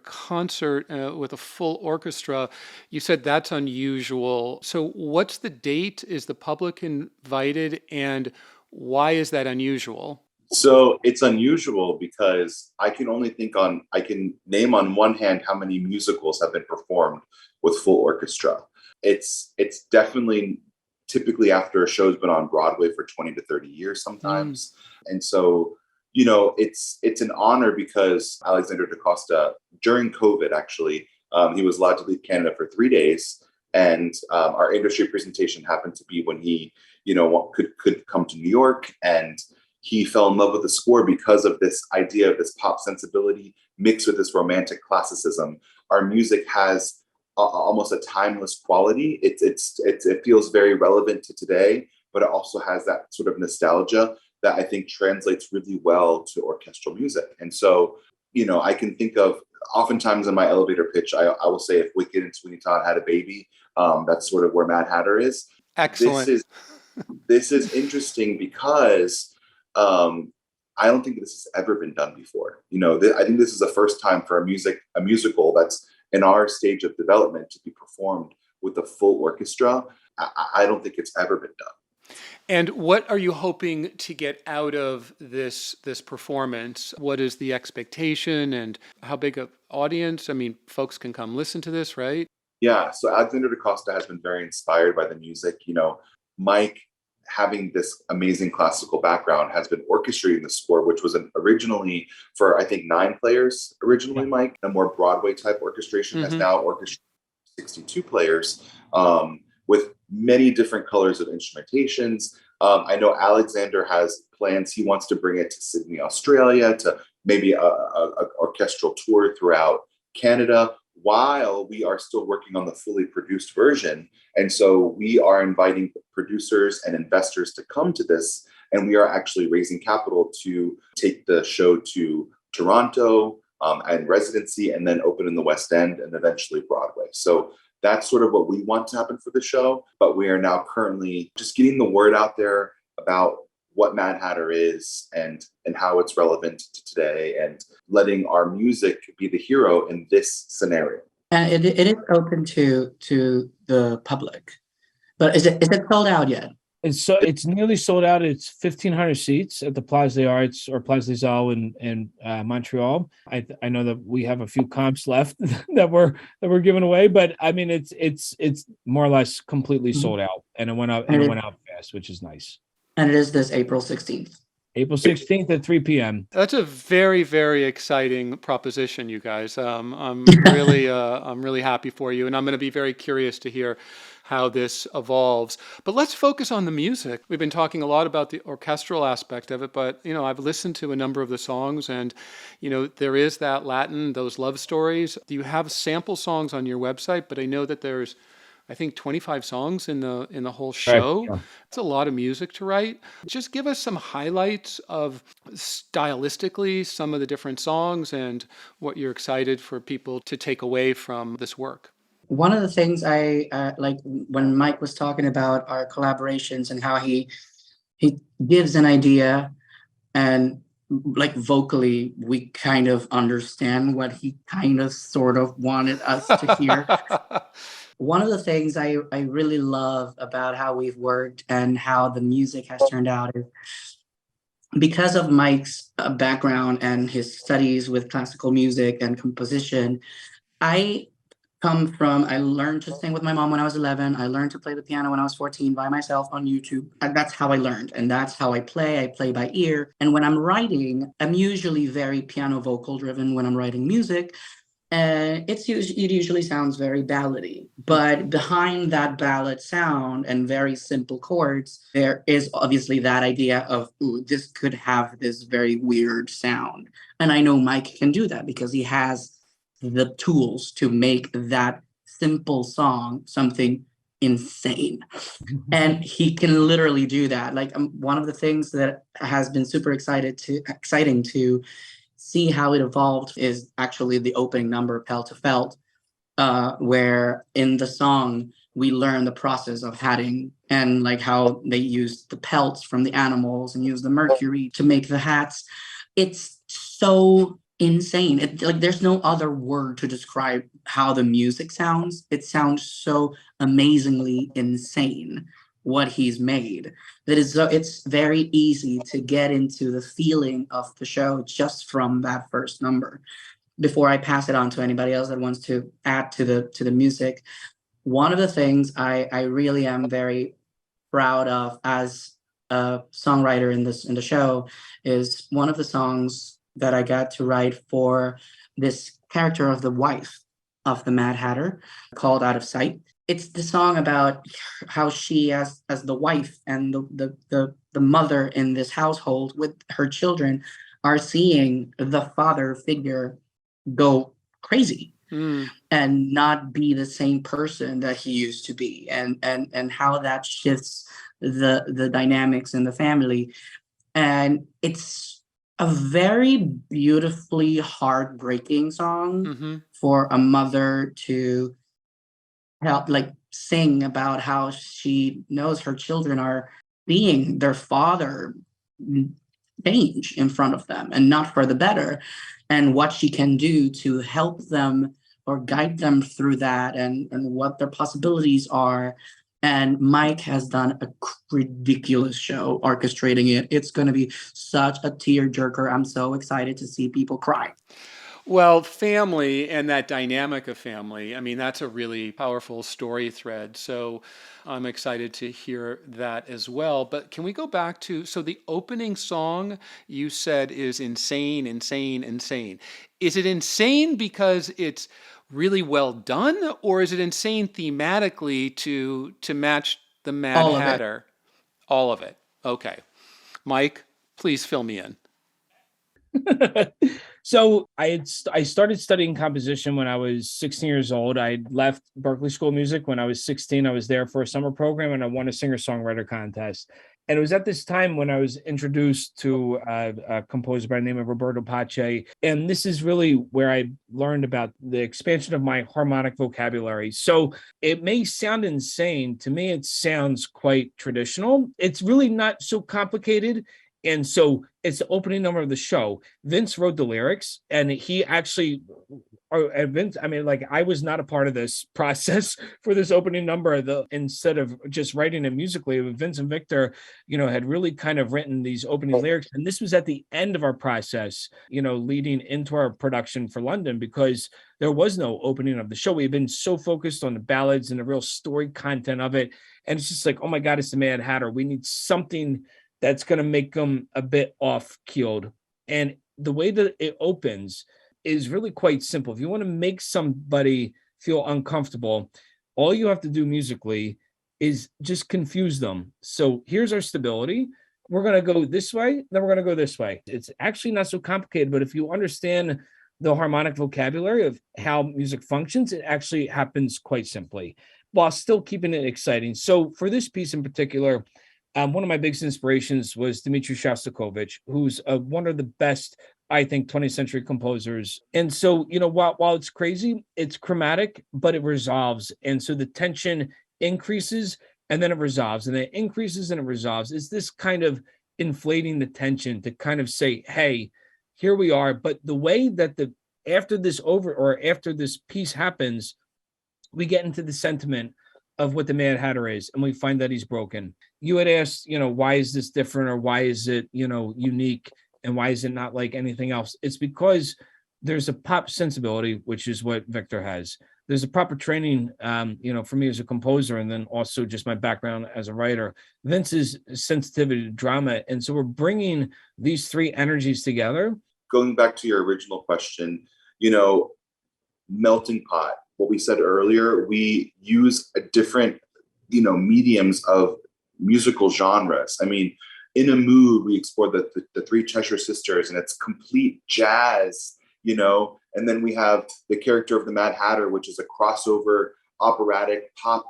concert with a full orchestra, you said that's unusual. So what's the date? Is the public invited? And why is that unusual? So it's unusual because I can name on one hand how many musicals have been performed with full orchestra. It's definitely typically after a show's been on Broadway for 20 to 30 years sometimes. And so it's an honor because Alexander DaCosta, during COVID, actually, he was allowed to leave Canada for 3 days. And our industry presentation happened to be when he, could come to New York. And he fell in love with the score because of this idea of this pop sensibility mixed with this romantic classicism. Our music has almost a timeless quality. It feels very relevant to today, but it also has that sort of nostalgia that I think translates really well to orchestral music. And so, I can think of oftentimes in my elevator pitch, I will say if Wicked and Sweeney Todd had a baby, that's sort of where Mad Hatter is. Excellent. This is interesting because I don't think this has ever been done before. I think this is the first time for a musical that's in our stage of development to be performed with a full orchestra. I don't think it's ever been done. And what are you hoping to get out of this performance? What is the expectation and how big an audience? I mean, folks can come listen to this, right? Yeah. So Alexander DaCosta has been very inspired by the music. Mike, having this amazing classical background, has been orchestrating the score, which was originally for, I think, 9 players originally, Mike, a more Broadway type orchestration, has now orchestrated 62 players with many different colors of instrumentations. I know Alexander has plans. He wants to bring it to Sydney, Australia, to maybe a orchestral tour throughout Canada, while we are still working on the fully produced version. And so we are inviting producers and investors to come to this. And we are actually raising capital to take the show to Toronto and residency, and then open in the West End and eventually Broadway. So that's sort of what we want to happen for the show. But we are now currently just getting the word out there about what Mad Hatter is and how it's relevant to today, and letting our music be the hero in this scenario. And it is open to the public, but is it sold out yet? It's nearly sold out. It's 1,500 seats at the Place des Arts or Place des Arts in Montreal. I know that we have a few comps left that we're giving away, but I mean it's more or less completely sold out, and it went out fast, which is nice. And it is this April 16th. April 16th at 3 p.m. That's a very, very exciting proposition, you guys. I'm really happy for you, and I'm going to be very curious to hear how this evolves. But let's focus on the music. We've been talking a lot about the orchestral aspect of it, but I've listened to a number of the songs, and there is that Latin, those love stories. You have sample songs on your website, but I know that there's, I think, 25 songs in the whole show. Right, yeah. It's a lot of music to write. Just give us some highlights of, stylistically, some of the different songs and what you're excited for people to take away from this work. One of the things I like when Mike was talking about our collaborations and how he he gives an idea, and like vocally we kind of understand what he kind of sort of wanted us to hear. One of the things I really love about how we've worked and how the music has turned out is because of Mike's background and his studies with classical music and composition. I learned to sing with my mom when I was 11. I learned to play the piano when I was 14 by myself on YouTube. And that's how I learned. And that's how I play. I play by ear. And when I'm writing, I'm usually very piano vocal driven when I'm writing music. And it usually sounds very ballady. But behind that ballad sound and very simple chords, there is obviously that idea of, ooh, this could have this very weird sound. And I know Mike can do that because he has the tools to make that simple song something insane. And he can literally do that. Like one of the things that has been super exciting to see how it evolved is actually the opening number, Pelt to Felt, where in the song we learn the process of hatting and like how they use the pelts from the animals and use the mercury to make the hats. It's so insane. Like there's no other word to describe how the music sounds. It sounds so amazingly insane what he's made that is it's very easy to get into the feeling of the show just from that first number. Before I pass it on to anybody else that wants to add to the music, one of the things I really am very proud of as a songwriter in the show is one of the songs that I got to write for this character of the wife of the Mad Hatter called Out of Sight. It's the song about how she, as the wife and the mother in this household with her children, are seeing the father figure go crazy and not be the same person that he used to be, and how that shifts the dynamics in the family. And it's a very beautifully heartbreaking song for a mother to help like sing about how she knows her children are seeing their father change in front of them and not for the better, and what she can do to help them or guide them through that, and what their possibilities are. And Mike has done a ridiculous show orchestrating it. It's going to be such a tearjerker. I'm so excited to see people cry. Well, family and that dynamic of family, I mean, that's a really powerful story thread. So I'm excited to hear that as well. But can we go back to, so the opening song you said is insane, insane, insane. Is it insane because it's really well done, or is it insane thematically to match the Mad All of it. Hatter? All of it. Okay. Mike, please fill me in. So I started studying composition when I was 16 years old. I left Berklee School of Music when I was 16. I was there for a summer program and I won a singer-songwriter contest. And it was at this time when I was introduced to a composer by the name of Roberto Pace. And this is really where I learned about the expansion of my harmonic vocabulary. So it may sound insane. To me, it sounds quite traditional. It's really not so complicated. And so it's the opening number of the show. Vince wrote the lyrics, and he actually, Vince, I mean, like, I was not a part of this process for this opening number. Instead of just writing it musically, Vince and Victor, had really kind of written these opening lyrics. And this was at the end of our process, leading into our production for London, because there was no opening of the show. We've been so focused on the ballads and the real story content of it. And it's just like, oh my God, it's the Mad Hatter. We need something that's going to make them a bit off-keeled. And the way that it opens is really quite simple. If you want to make somebody feel uncomfortable, all you have to do musically is just confuse them. So here's our stability. We're going to go this way, then we're going to go this way. It's actually not so complicated, but if you understand the harmonic vocabulary of how music functions, it actually happens quite simply, while still keeping it exciting. So for this piece in particular, one of my biggest inspirations was Dmitri Shostakovich, who's one of the best, I think, 20th century composers. And so, while it's crazy, it's chromatic, but it resolves. And so the tension increases and then it resolves, and it increases and it resolves. It's this kind of inflating the tension to kind of say, hey, here we are. But the way that after this piece happens, we get into the sentiment of what the Mad Hatter is, and we find that he's broken. You had asked, why is this different, or why is it, unique, and why is it not like anything else? It's because there's a pop sensibility, which is what Victor has. There's a proper training, for me as a composer, and then also just my background as a writer. Vince's sensitivity to drama, and so we're bringing these three energies together. Going back to your original question, melting pot. What we said earlier, we use a different, mediums of musical genres. I mean, in A Mood, we explore the Three Cheshire Sisters, and it's complete jazz, and then we have the character of the Mad Hatter, which is a crossover operatic pop,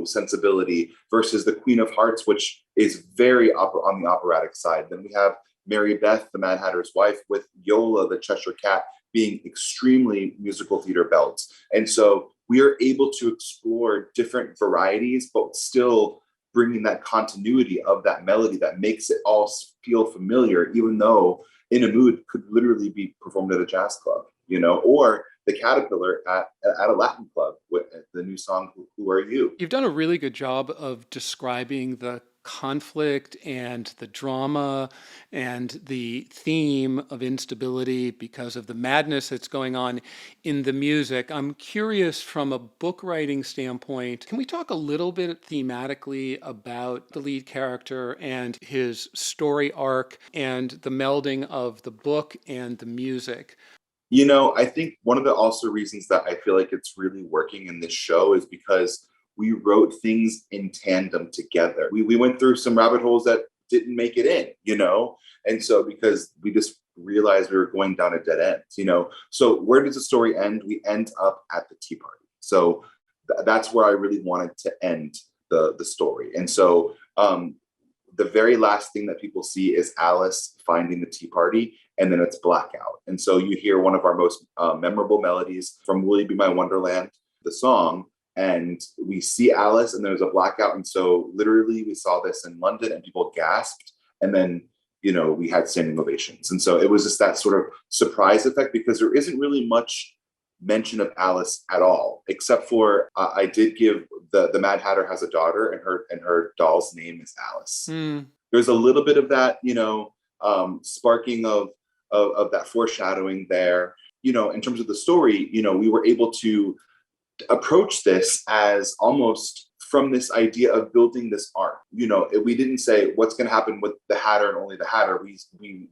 sensibility, versus the Queen of Hearts, which is very on the operatic side. Then we have Mary Beth, the Mad Hatter's wife, with Yola, the Cheshire Cat, being extremely musical theater belts. And so we are able to explore different varieties, but still bringing that continuity of that melody that makes it all feel familiar, even though In a Mood could literally be performed at a jazz club, or the Caterpillar at a Latin club with the new song, Who Are You? You've done a really good job of describing the conflict and the drama and the theme of instability because of the madness that's going on in the music. I'm curious, from a book writing standpoint, can we talk a little bit thematically about the lead character and his story arc and the melding of the book and the music? I think one of the also reasons that I feel like it's really working in this show is because we wrote things in tandem together. We went through some rabbit holes that didn't make it in, And so because we just realized we were going down a dead end, So where does the story end? We end up at the tea party. So that's where I really wanted to end the story. And so the very last thing that people see is Alice finding the tea party, and then it's blackout. And so you hear one of our most memorable melodies from Will You Be My Wonderland, the song, and we see Alice and there's a blackout. And so literally we saw this in London and people gasped, and then, we had standing ovations. And so it was just that sort of surprise effect, because there isn't really much mention of Alice at all, except for I did give the Mad Hatter has a daughter, and her doll's name is Alice. There's a little bit of that, sparking of that foreshadowing there. In terms of the story, we were able to approach this as almost from this idea of building this arc. We didn't say what's going to happen with the Hatter and only the Hatter. We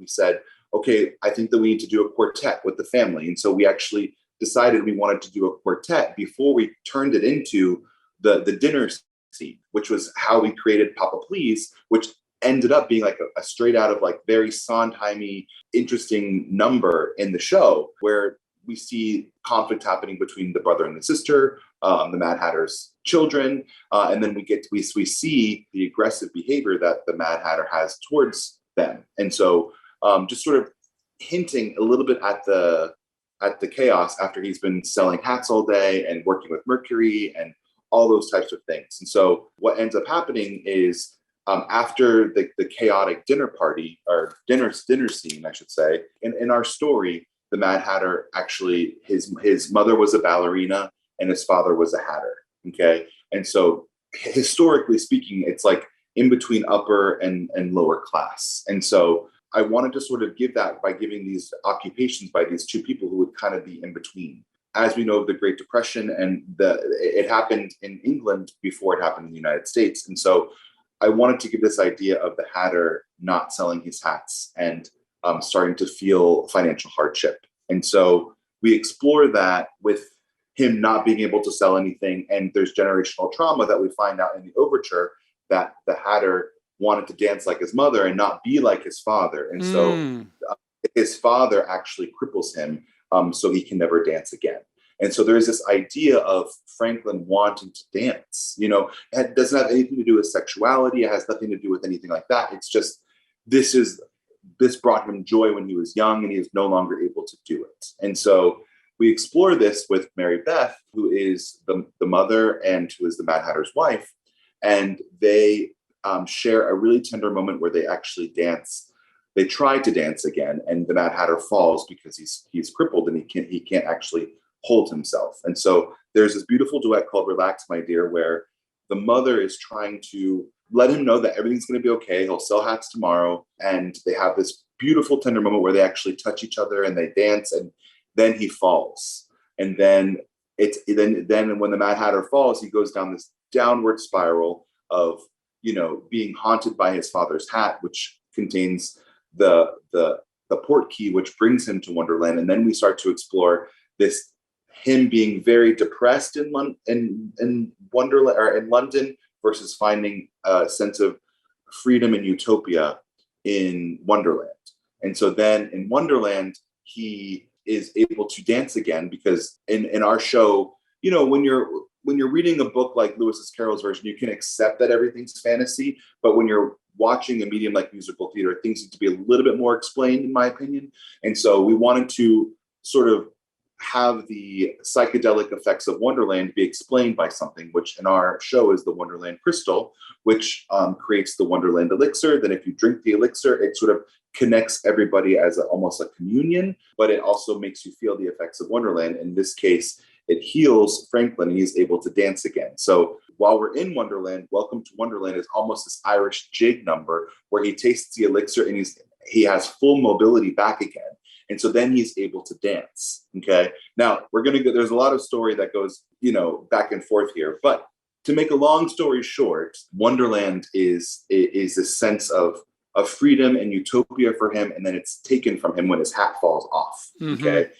said, okay, I think that we need to do a quartet with the family. And so we actually decided we wanted to do a quartet before we turned it into the dinner scene, which was how we created Papa Please, which ended up being like a straight out of like very Sondheim-y, interesting number in the show, where we see conflict happening between the brother and the sister, the Mad Hatter's children, and then we see the aggressive behavior that the Mad Hatter has towards them. And so just sort of hinting a little bit at the chaos after he's been selling hats all day and working with Mercury and all those types of things. And so what ends up happening is after the chaotic dinner party, or dinner scene, I should say, in our story, the Mad Hatter actually, his mother was a ballerina and his father was a hatter. Okay. And so historically speaking, it's like in between upper and lower class. And so I wanted to sort of give that by giving these occupations by these two people who would kind of be in between. As we know, the Great Depression, and it happened in England before it happened in the United States. And so I wanted to give this idea of the Hatter not selling his hats and starting to feel financial hardship. And so we explore that with him not being able to sell anything. And there's generational trauma that we find out in the overture, that the Hatter wanted to dance like his mother and not be like his father. And so his father actually cripples him, so he can never dance again. And so there's this idea of Franklin wanting to dance. It doesn't have anything to do with sexuality. It has nothing to do with anything like that. It's just, this brought him joy when he was young, and he is no longer able to do it. And so we explore this with Mary Beth, who is the mother and who is the Mad Hatter's wife. and they share a really tender moment where they actually dance. They try to dance again, and the Mad Hatter falls because he's crippled and he can't actually hold himself. And so there's this beautiful duet called "Relax, My Dear," where the mother is trying to let him know that everything's going to be okay. He'll sell hats tomorrow, and they have this beautiful tender moment where they actually touch each other and they dance, and then he falls, and then then when the Mad Hatter falls, he goes down this downward spiral of being haunted by his father's hat, which contains the port key, which brings him to Wonderland. And then we start to explore this him being very depressed in Wonderland or in London versus finding a sense of freedom and utopia in Wonderland. And so then in Wonderland, he is able to dance again, because in our show, when you're reading a book like Lewis Carroll's version, you can accept that everything's fantasy. But when you're watching a medium like musical theater, things need to be a little bit more explained, in my opinion. And so we wanted to sort of have the psychedelic effects of Wonderland be explained by something, which in our show is the Wonderland crystal, which creates the Wonderland elixir. Then if you drink the elixir, it sort of connects everybody as almost a communion, but it also makes you feel the effects of Wonderland. In this case, it heals Franklin, and he's able to dance again. So while we're in Wonderland, Welcome to Wonderland is almost this Irish jig number where he tastes the elixir and he has full mobility back again. And so then he's able to dance. Okay. Now there's a lot of story that goes, back and forth here, but to make a long story short, Wonderland is a sense of freedom and utopia for him. And then it's taken from him when his hat falls off. Mm-hmm. Okay.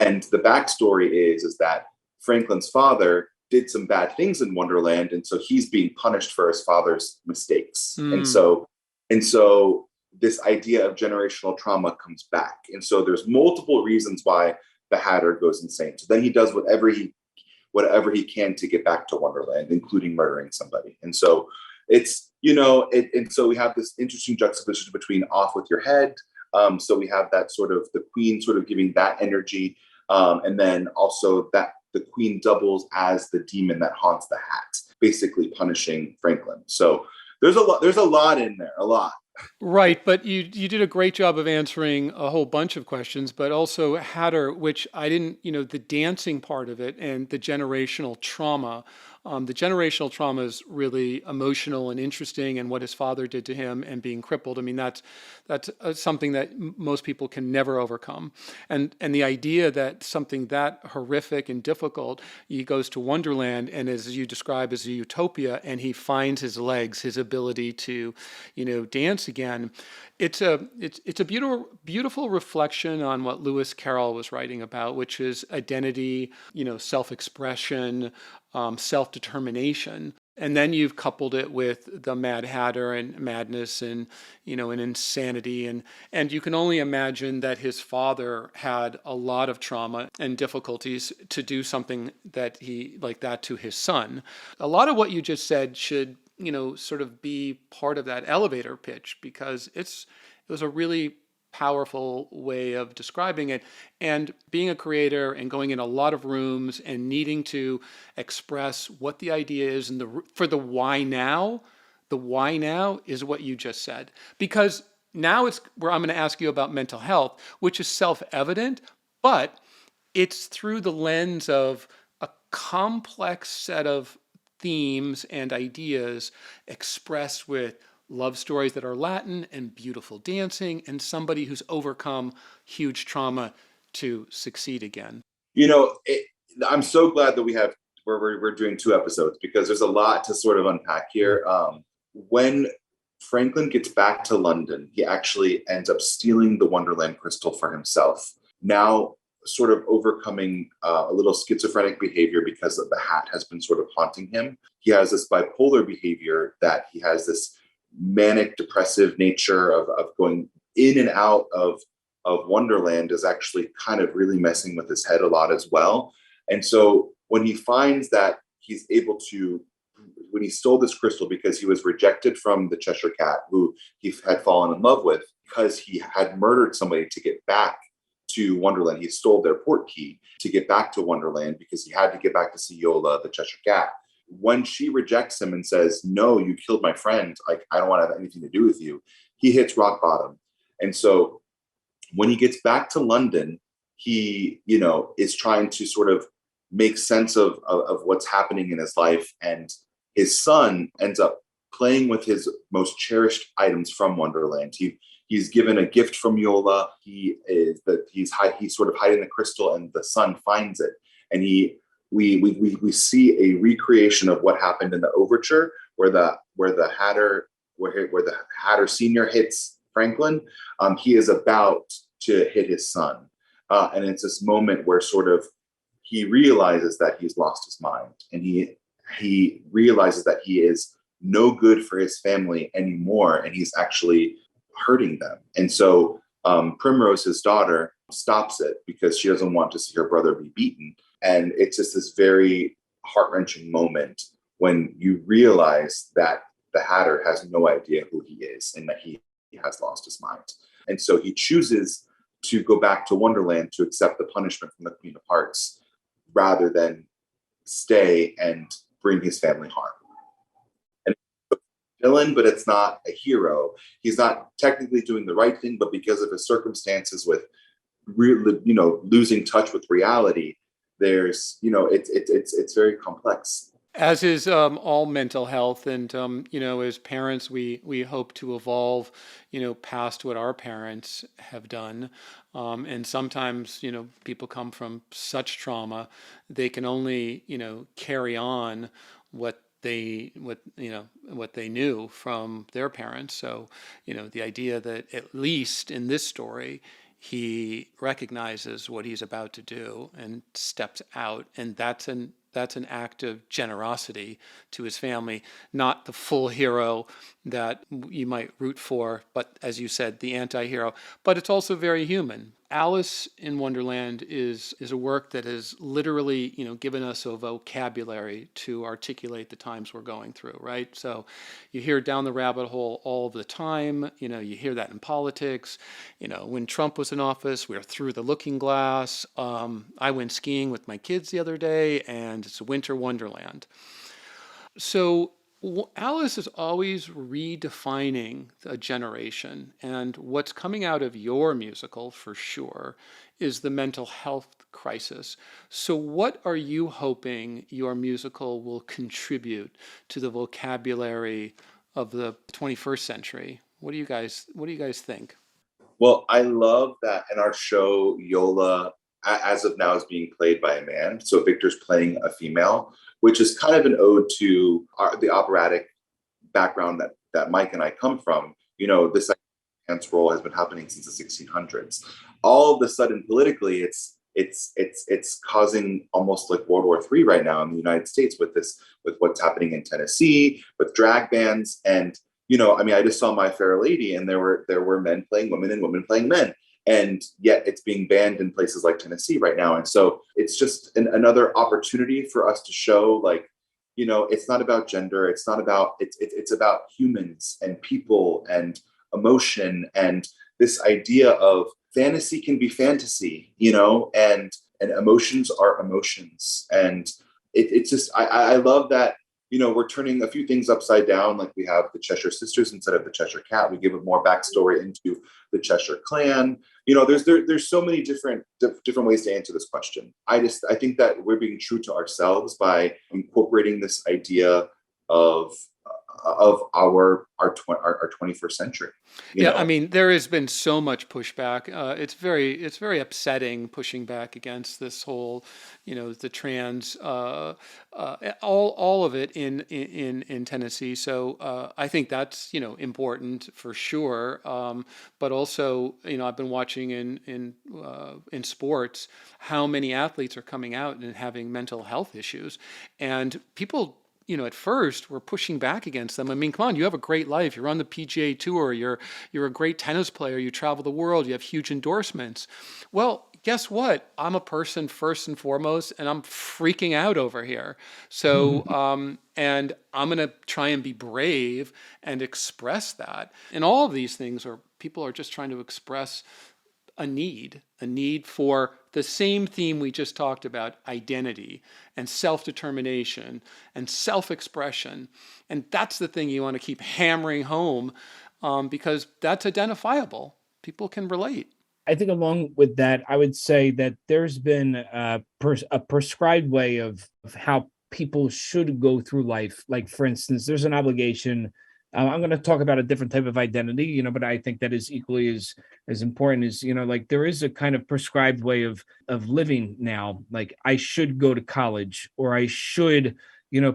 And the backstory is that Franklin's father did some bad things in Wonderland. And so he's being punished for his father's mistakes. And so this idea of generational trauma comes back. And so there's multiple reasons why the Hatter goes insane. So then he does whatever he can to get back to Wonderland, including murdering somebody. And so it's, and so we have this interesting juxtaposition between Off With Your Head. So we have that sort of the queen sort of giving that energy. And then also that the queen doubles as the demon that haunts the hat, basically punishing Franklin. So there's a lot in there, a lot. Right, but you did a great job of answering a whole bunch of questions, but also Hatter, which I didn't, the dancing part of it and the generational trauma. The generational trauma is really emotional and interesting, and what his father did to him and being crippled. I mean, that's something that most people can never overcome. And the idea that something that horrific and difficult, he goes to Wonderland, and as you describe as a utopia, and he finds his legs, his ability to, dance again. It's a beautiful reflection on what Lewis Carroll was writing about, which is identity, self-expression, self-determination. And then you've coupled it with the Mad Hatter and madness and, and insanity. And you can only imagine that his father had a lot of trauma and difficulties to do something like that to his son. A lot of what you just said should, sort of be part of that elevator pitch, because it was a really powerful way of describing it. And being a creator and going in a lot of rooms and needing to express what the idea is and for the why now is what you just said. Because now it's where I'm going to ask you about mental health, which is self-evident, but it's through the lens of a complex set of themes and ideas expressed with love stories that are Latin and beautiful dancing and somebody who's overcome huge trauma to succeed again. I'm so glad that we're doing 2 episodes, because there's a lot to sort of unpack here. When Franklin gets back to London, he actually ends up stealing the Wonderland crystal for himself. Now sort of overcoming a little schizophrenic behavior because of the hat has been sort of haunting him. He has this bipolar behavior, that he has this manic depressive nature of going in and out of Wonderland is actually kind of really messing with his head a lot as well. And so when he finds that he's able to, when he stole this crystal because he was rejected from the Cheshire Cat, who he had fallen in love with, because he had murdered somebody to get back to Wonderland. He stole their port key to get back to Wonderland because he had to get back to see Yola, the Cheshire Cat. when she rejects him and says, no, you killed my friend, like, I don't want to have anything to do with you, he hits rock bottom. And so when he gets back to London, he, is trying to sort of make sense of what's happening in his life. And his son ends up playing with his most cherished items from Wonderland. He's given a gift from Yola. He's sort of hiding the crystal, and the son finds it. And we see a recreation of what happened in the overture, where the Hatter Senior hits Franklin. He is about to hit his son, and it's this moment where sort of he realizes that he's lost his mind, and he realizes that he is no good for his family anymore, and he's actually hurting them. And so Primrose, his daughter, stops it because she doesn't want to see her brother be beaten. And it's just this very heart-wrenching moment when you realize that the Hatter has no idea who he is and that he has lost his mind. And so he chooses to go back to Wonderland to accept the punishment from the Queen of Hearts rather than stay and bring his family harm. And it's a villain, but it's not a hero. He's not technically doing the right thing, but because of his circumstances with losing touch with reality, there's it's very complex. As is all mental health, and as parents, we hope to evolve, past what our parents have done, and sometimes people come from such trauma, they can only carry on what they knew from their parents. So the idea that at least in this story, he recognizes what he's about to do and steps out, and that's an act of generosity to his family, not the full hero that you might root for, but as you said, the anti-hero. But it's also very human. Alice in Wonderland is a work that has literally, given us a vocabulary to articulate the times we're going through, right? So you hear down the rabbit hole all the time. You hear that in politics. When Trump was in office, we were through the looking glass. I went skiing with my kids the other day, and it's a winter wonderland. So Alice is always redefining a generation, and what's coming out of your musical, for sure, is the mental health crisis. So what are you hoping your musical will contribute to the vocabulary of the 21st century? What do you guys think? Well, I love that in our show, Yola, as of now, is being played by a man. So Victor's playing a female, which is kind of an ode to the operatic background that Mike and I come from. This dance role has been happening since the 1600s. All of a sudden, politically, it's causing almost like World War III right now in the United States with what's happening in Tennessee, with drag bands. And, I just saw My Fair Lady, and there were men playing women and women playing men. And yet it's being banned in places like Tennessee right now. And so it's just another opportunity for us to show, it's not about gender. It's not about, it's about humans and people and emotion. And this idea of fantasy can be fantasy, and emotions are emotions. And it's just, I love that, we're turning a few things upside down. Like we have the Cheshire Sisters instead of the Cheshire Cat. We give a more backstory into the Cheshire Clan. There's so many different ways to answer this question. I think that we're being true to ourselves by incorporating this idea of our 21st century. There has been so much pushback. It's very upsetting pushing back against this whole, the trans, all of it in Tennessee. So I think that's important for sure. But also I've been watching in sports how many athletes are coming out and having mental health issues, and people at first we're pushing back against them. I mean, come on, you have a great life. You're on the PGA Tour. You're a great tennis player. You travel the world. You have huge endorsements. Well, guess what? I'm a person first and foremost, and I'm freaking out over here. So, and I'm going to try and be brave and express that. And all of these things people are just trying to express a need for the same theme we just talked about, identity and self-determination and self-expression. And that's the thing you want to keep hammering home, because that's identifiable. People can relate. I think along with that, I would say that there's been a prescribed way of how people should go through life. Like, for instance, there's an obligation. I'm going to talk about a different type of identity, but I think that is equally as important as, like there is a kind of prescribed way of living now. Like, I should go to college, or I should,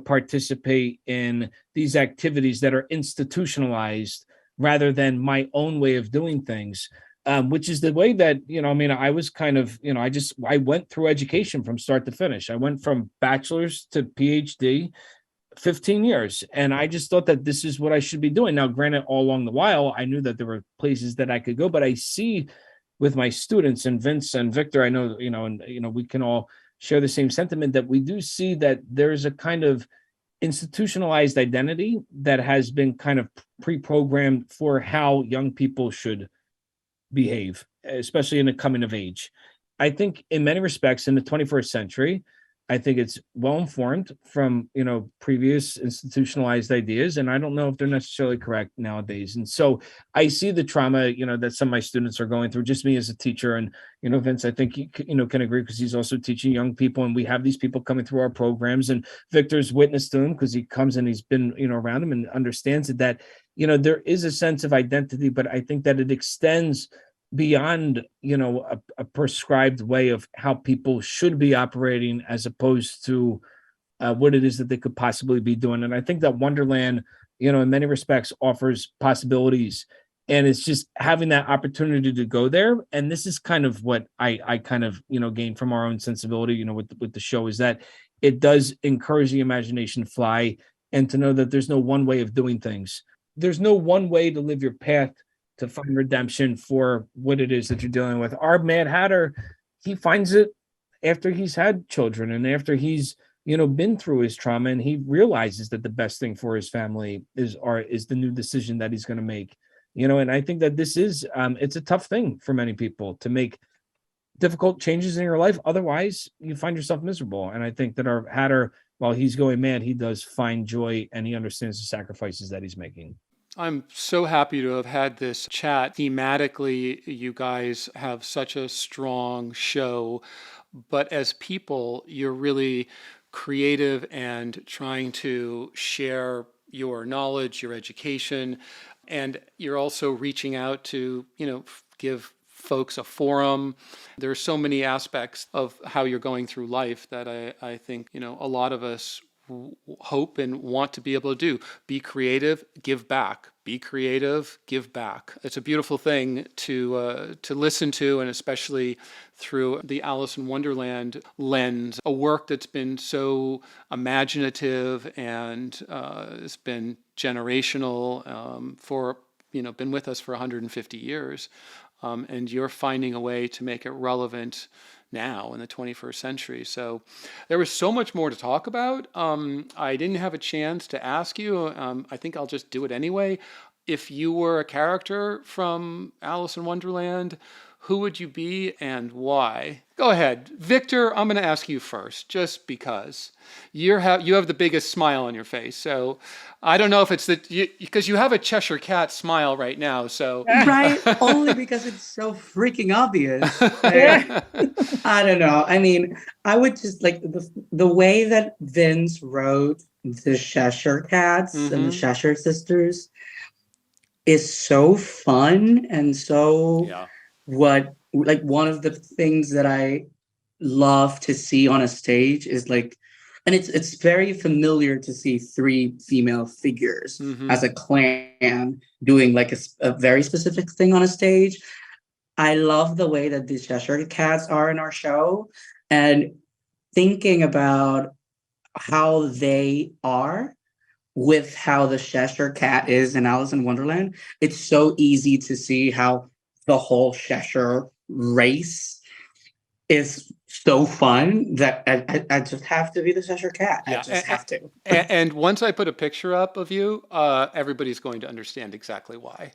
participate in these activities that are institutionalized rather than my own way of doing things. Which is the way that, I was kind of, I went through education from start to finish. I went from bachelor's to PhD, 15 years. And I just thought that this is what I should be doing. Now, granted, all along the while, I knew that there were places that I could go, but I see with my students, and Vince and Victor, I know, we can all share the same sentiment, that we do see that there's a kind of institutionalized identity that has been kind of pre-programmed for how young people should behave, especially in the coming of age. I think in many respects in the 21st century, I think it's well informed from, previous institutionalized ideas. And I don't know if they're necessarily correct nowadays. And so I see the trauma, that some of my students are going through, just me as a teacher. And, Vince, I think you can agree, because he's also teaching young people, and we have these people coming through our programs, and Victor's witness to him because he comes and he's been, around him and understands it, that, there is a sense of identity, but I think that it extends beyond, a prescribed way of how people should be operating, as opposed to what it is that they could possibly be doing. And I think that Wonderland, in many respects offers possibilities, and it's just having that opportunity to go there. And this is kind of what I kind of, gained from our own sensibility, with the show, is that it does encourage the imagination to fly, and to know that there's no one way of doing things. There's no one way to live your path to find redemption for what it is that you're dealing with. Our Mad Hatter, he finds it after he's had children, and after he's, been through his trauma, and he realizes that the best thing for his family is the new decision that he's going to make. And I think that this is, it's a tough thing for many people to make difficult changes in your life. Otherwise, you find yourself miserable. And I think that our Hatter, while he's going mad, he does find joy, and he understands the sacrifices that he's making. I'm so happy to have had this chat. Thematically, you guys have such a strong show, but as people, you're really creative and trying to share your knowledge, your education, and you're also reaching out to, give folks a forum. There are so many aspects of how you're going through life that I think, a lot of us hope and want to be able to do. Be creative, give back. Be creative, give back. It's a beautiful thing to listen to, and especially through the Alice in Wonderland lens, a work that's been so imaginative and has been generational for, been with us for 150 years. And you're finding a way to make it relevant now in the 21st century. So there was so much more to talk about. I didn't have a chance to ask you. I think I'll just do it anyway. If you were a character from Alice in Wonderland, who would you be and why? Go ahead. Victor, I'm going to ask you first, just because you have the biggest smile on your face. So I don't know if it's because you have a Cheshire Cat smile right now. So Right? Only because it's so freaking obvious. I don't know. I mean, I would just like the way that Vince wrote the Cheshire Cats and the Cheshire Sisters is so fun, and so one of the things that I love to see on a stage is like, and it's very familiar to see three female figures as a clan doing like a very specific thing on a stage. I love the way that the Cheshire Cats are in our show, and thinking about how they are with how the Cheshire Cat is in Alice in Wonderland. It's so easy to see how the whole Cheshire race is so fun that I just have to be the Cheshire Cat. I just have to. And once I put a picture up of you, everybody's going to understand exactly why.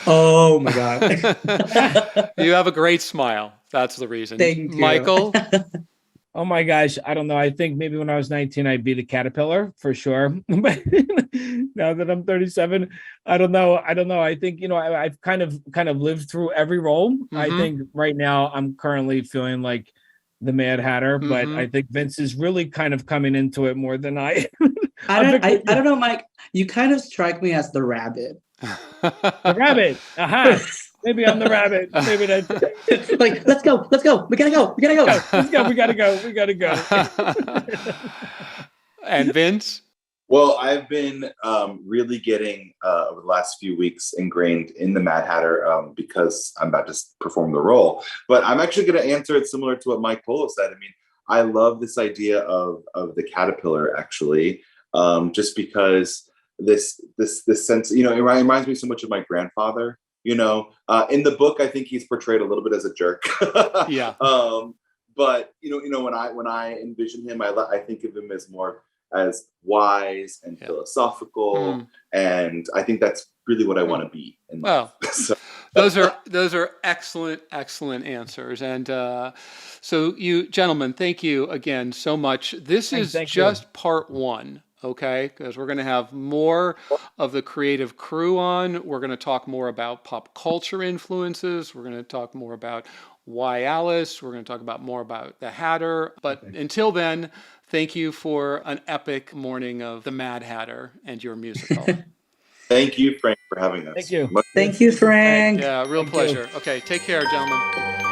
Oh my God. You have a great smile. That's the reason. Thank you. Michael? Oh my gosh, I don't know. I think maybe when I was 19, I'd be the caterpillar for sure. But now that I'm 37, I don't know. I think, I've kind of lived through every role. I think right now I'm currently feeling like the Mad Hatter, but I think Vince is really kind of coming into it more than I. I don't know, Mike. You kind of strike me as the rabbit. The rabbit. Aha. Maybe I'm the rabbit. Maybe that's Like, let's go. We gotta go. let's go. We gotta go. And Vince? Well, I've been really getting over the last few weeks ingrained in the Mad Hatter because I'm about to perform the role. But I'm actually going to answer it similar to what Mike Polo said. I mean, I love this idea of the caterpillar, actually, just because this sense, it reminds me so much of my grandfather. In the book, I think he's portrayed a little bit as a jerk. Yeah. But when I envision him, I think of him as more as wise and philosophical, and I think that's really what I want to be. Well, so. those are excellent answers, and so you gentlemen, thank you again so much. This is just part one. Okay, because we're going to have more of the creative crew on. We're going to talk more about pop culture influences. We're going to talk more about why Alice. We're going to talk about more about the Hatter. But until then, thank you for an epic morning of the Mad Hatter and your musical. Thank you, Frank, for having us. Thank you. Thank you, Frank. Yeah, real pleasure. Okay, take care, gentlemen.